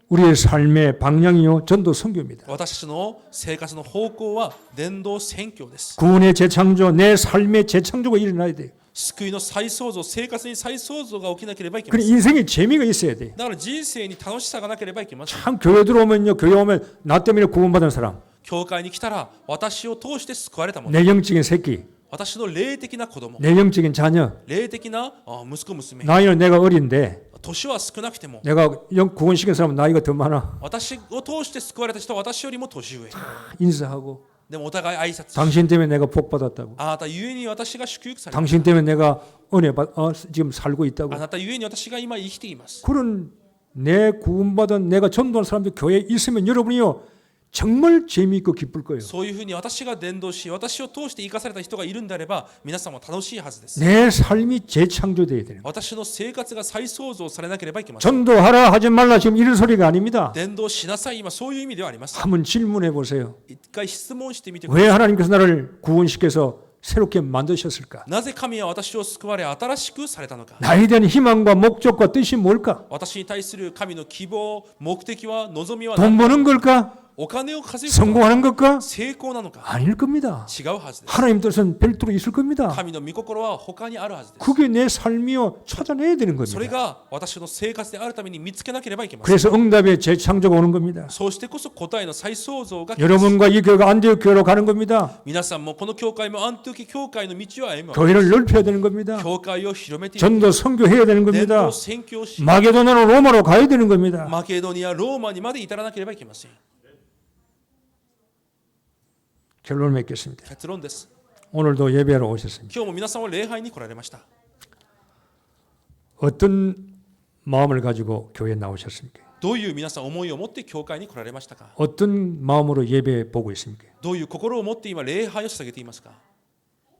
우리의 삶의 방향이요 전도 선교입니다. 私たちの生活の方向は伝道宣教です。 구원의 재창조, 내 삶의 재창조가 일어나야 돼요. 救いの再創造、生活に再創造が起きなければいけま 그래 せん。 인생에 재미가 있어야 돼요. だから人生に楽しさがなければいけません。 참 교회 들어오면요, 교회 오면 나 때문에 구원받은 사람, 教会に来たら私を通して救われたもの。 내 영적인 새끼, 私の霊的な子供、 내 영적인 자녀. 霊的な息子娘。 나이는 내가 어린데 年は少なくても 내가 구원시킨 사람은 나이가 더 많아. 私を通して救われた人は私よりも年上。 인사하고 でもお互い挨拶し、 당신 때문에 내가 복 받았다고. あなたゆえに私が祝福された。 당신 때문에 내가 은혜 지금 살고 있다고. あなたゆえに私が今生きています。 그런 내 구원받은 내가 전도한 사람들 교회에 있으면 여러분이요 정말 재미있고 기쁠 거예요. そういうふうに私が伝道し、私を通して生かされた人がいるんであれば、皆さんも楽しいはずです。 내 삶이 재창조돼야 되는 거예요. 私の生活が再創造されなければいけません。 전도하라 하지 말라 지금 이런 소리가 아닙니다. 伝道しなさい、今そういう意味ではあります。 한번 질문해 보세요. 一回質問してみてください。 왜 하나님께서 나를 구원시켜서 새롭게 만드셨을까? なぜ神は私を救われ新しくされたのか。 나에 대한 희망과 목적과 뜻이 뭘까? 私に対する神の希望、目的は、望みは 돈 何？ 버는 걸까? お金を稼ぐこと、 성공하는 것까? 成功なのか？ 아닐 겁니다. 違うはずです。 하나님 뜻은 별도로 있을 겁니다. 神の御心は他にあるはずです。 그게 내 삶이요 찾아내야 되는 それ 겁니다. が私の生活であるために見つけなければいけません。 그래서 응답의 재창조가 오는 겁니다. そうしてこそ答えの再創造が来ます。 여러분과 이 교회가 안디옥 교회로 가는 겁니다. 皆さんもこの教会もアンティオキ教会の道を歩む。 교회를 넓혀야 되는 겁니다. 教会を広めていく。 전도 선교해야 되는 伝 겁니다. 道宣教し、 마게도나로 로마로 가야 되는 겁니다. マケドニア、ローマにまで至らなければいけません。 결론을 맺겠습니다. 結論です。 오늘도 예배하러 오셨습니다. 今日も皆さんは礼拝に来られました。 어떤 마음을 가지고 교회에 나오셨습니까? どういう皆さん思いを持って教会に来られましたか？ 어떤 마음으로 예배 보고 있습니까? どういう心を持って今礼拝を捧げていますか？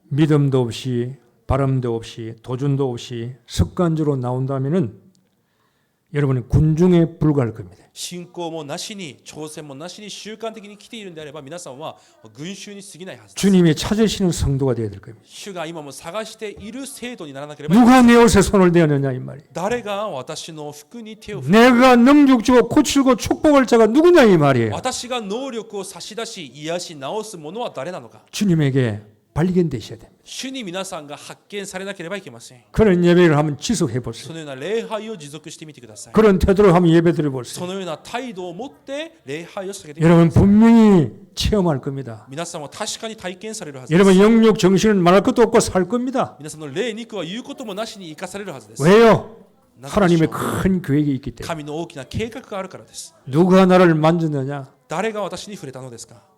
믿음도 없이 바람도 없이 도준도 없이 습관적으로 나온다면은 여러분은 군중에 불과할 겁니다. 信仰もなしに、挑戦もなしに習慣的に来ているんであれば皆さんは群衆に過ぎないはずです。 주님이 찾으시는 성도가 되어야 될 겁니다. 主が今も探している生徒にならなければいけない。 누가 내 옷에 손을 대었느냐 이 말이에요. 誰が私の服に手を振る？ 내가 능력 주고 고치고 축복할 자가 누구냐 이 말이에요. 私が能力を差し出し癒し治す者は誰なのか？ 주님에게 발견되셔야 됩니다. 主に皆さんが発見されなければいけません。 그런 예배를 한번 지속해 보세요. そのような礼拝を持続してみてください。 그런 태도로 한번 예배 드려 そ 보세요. のような態度を持って礼拝を捧げてみてください。 여러분 분명히 체험할 겁니다. 皆さんは確かに体験されるはずです。 여러분 영육 정신은 말할 것도 없고 살 겁니다. 皆さんの霊肉は言うこともなしに生かされるはずです。 왜요? なぜでしょう？ 하나님의 큰 계획이 있기 때문에. 神の大きな計画があるからです。 누가 나를 만졌느냐? 誰が私に触れたのですか？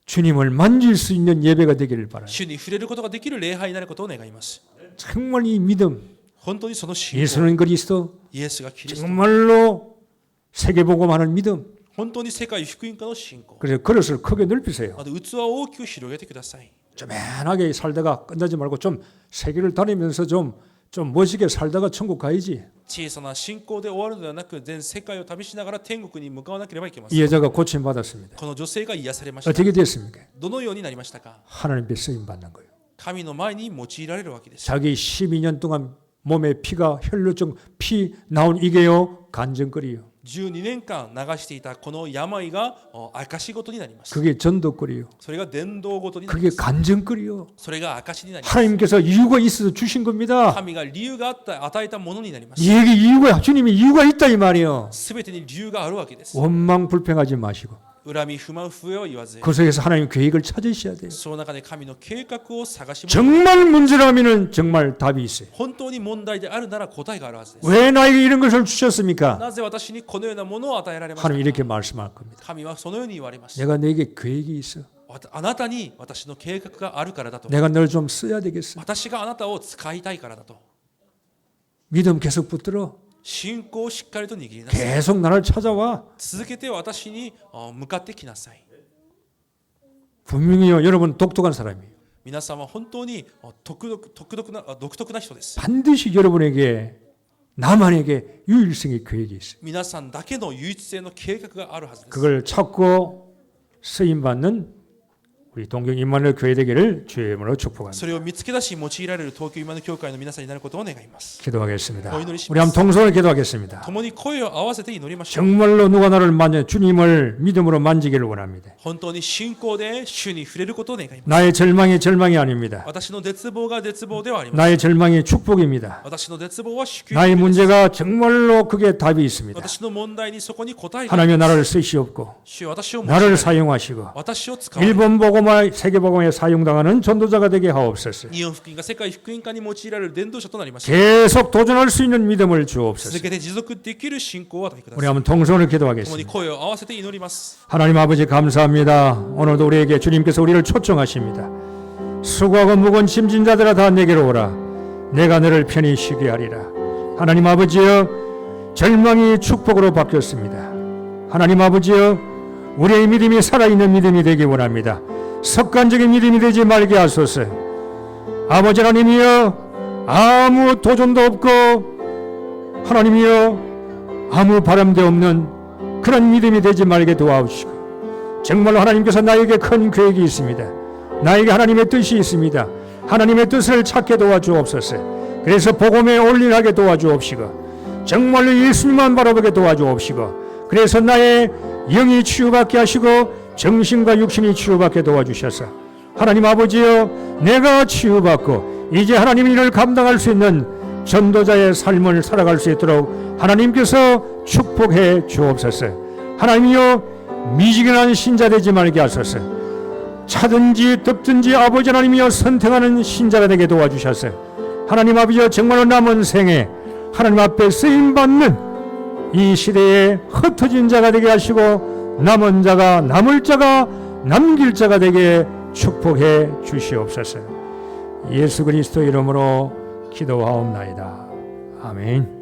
주님을 만질 수 있는 예배가 되기를 바라요. 主に触れることができる礼拝になることを願います。 정말 이 믿음, 本当にその信仰、 예수는 그리스도, イエスがキリスト、 정말로 세계복음하는 믿음. 本当に世界福音化の信仰。 그래서 그릇을 크게 넓히세요. また器を大きく広げてください。 조만하게 살다가 끝나지 말고 좀 세계를 다니면서 좀 멋지게 살다가 천국 가야지. 小さな信仰で終わるのではなく、全世界を旅しながら天国に向かわなければいけませ 이 ん。 여자가 고침 받았습니다. この女性が癒されました。 어떻게 됐습니까? どのようになりましたか？ 하나님께 쓰임 받는 거예요. 神の前に用いられるわけです。 자기 12년 동안 몸에 피가 혈류증 피 나온 이게요 간증거리요. 12年間流していたこの病が証ごとになります。 그게 전도거리요. それが伝道ごとになり 그게 ます。 간증거리요. それが証になります。 하나님께서 이유가 있어서 주신 겁니다. 神が理由があった与えたものになります。 이게 이유가 주님이 이유가 있다 이 말이요. すべてに理由があるわけです。 원망 불평하지 마시고 恨み不満不平を言わず、 그 속에서 하나님 계획을 찾으셔야 돼요. その中で神の計画を探し求め、 정말 문제라면은 정말 답이 있어요. 本当に問題であるなら答えがあるはずです。 왜 나에게 이런 것을 주셨습니까? なぜ私にこのようなものを与えられました 하나님 か。 이렇게 말씀할 겁니다. 神はそのように言われます。 내가 너에게 계획이 있어. あなたに私の計画があるからだと。 내가 널 좀 써야 되겠어. 私があなたを使いたいからだと。 믿음 계속 붙들어. 信仰をしっかりと握りなさい。 계속 나를 찾아와. 続けて私に向かってきなさい。 분명히요. 여러분 독특한 사람이에요. 皆さんは本当に独特な人です。 반드시 여러분에게 나만에게 유일성의 계획이 있어요. 皆さんだけの唯一性の計画があるはずです。 그걸 찾고 쓰임 받는 우리 동경 임마누엘 교회 되기를 주의 이름으로 축복합니다. それを見つけ出し用いられる東京今の教会の皆さんになることを願います。 기도하겠습니다. 더祈りします。 우리 한번 동성을 기도하겠습니다. 共に声を合わせて祈りましょう。 정말로 누가 나를 만져 주님을 믿음으로 만지기를 원합니다. 本当に信仰で主に触れることを願います。 나의 절망이 절망이 아닙니다. 私の絶望が絶望ではありません。 나의 절망이 축복입니다. 私の絶望は祝福 나의 です。 문제가 정말로 그게 답이 있습니다. 私の問題にそこに答えがある。 하나님이 나를 쓰시옵고 主よ、私を用い 나를 られ、 사용하시고 私を使われ、 일본 복음화 세계 복음에 사용당하는 전도자가 되게 하옵소서. 日本福音が世界福音化に用いられる伝道者となりました。 계속 도전할 수 있는 믿음을 주옵소서. 続けて持続できる信仰を与えてくだ 우리 さい。 한번 동성을 共に 기도하겠습니다. 声を合わせて祈ります。 하나님 아버지 감사합니다. 오늘도 우리에게 주님께서 우리를 초청하십니다. 수고하고 무거운 짐진 자들아 다 내게로 오라. 내가 너를 편히 쉬게 하리라. 하나님 아버지여, 절망이 축복으로 바뀌었습니다. 하나님 아버지여, 우리의 믿음이 살아있는 믿음이 되기 원합니다. 습관적인 믿음이 되지 말게 하소서. 아버지 하나님이여, 아무 도전도 없고 하나님이여, 아무 바람도 없는 그런 믿음이 되지 말게 도와주시고, 정말로 하나님께서 나에게 큰 계획이 있습니다. 나에게 하나님의 뜻이 있습니다. 하나님의 뜻을 찾게 도와주옵소서. 그래서 복음에 올인하게 도와주옵시고, 정말로 예수님만 바라보게 도와주옵시고, 그래서 나의 영이 치유받게 하시고 정신과 육신이 치유받게 도와주셔서, 하나님 아버지여, 내가 치유받고 이제 하나님 일을 감당할 수 있는 전도자의 삶을 살아갈 수 있도록 하나님께서 축복해 주옵소서. 하나님이여, 미지근한 신자 되지 말게 하소서. 차든지 덥든지 아버지 하나님이여, 선택하는 신자가 되게 도와주셔서, 하나님 아버지여, 정말로 남은 생에 하나님 앞에 쓰임받는 이 시대에 흩어진 자가 되게 하시고, 남은 자가, 남을 자가, 남길 자가 되게 축복해 주시옵소서. 예수 그리스도 이름으로 기도하옵나이다. 아멘.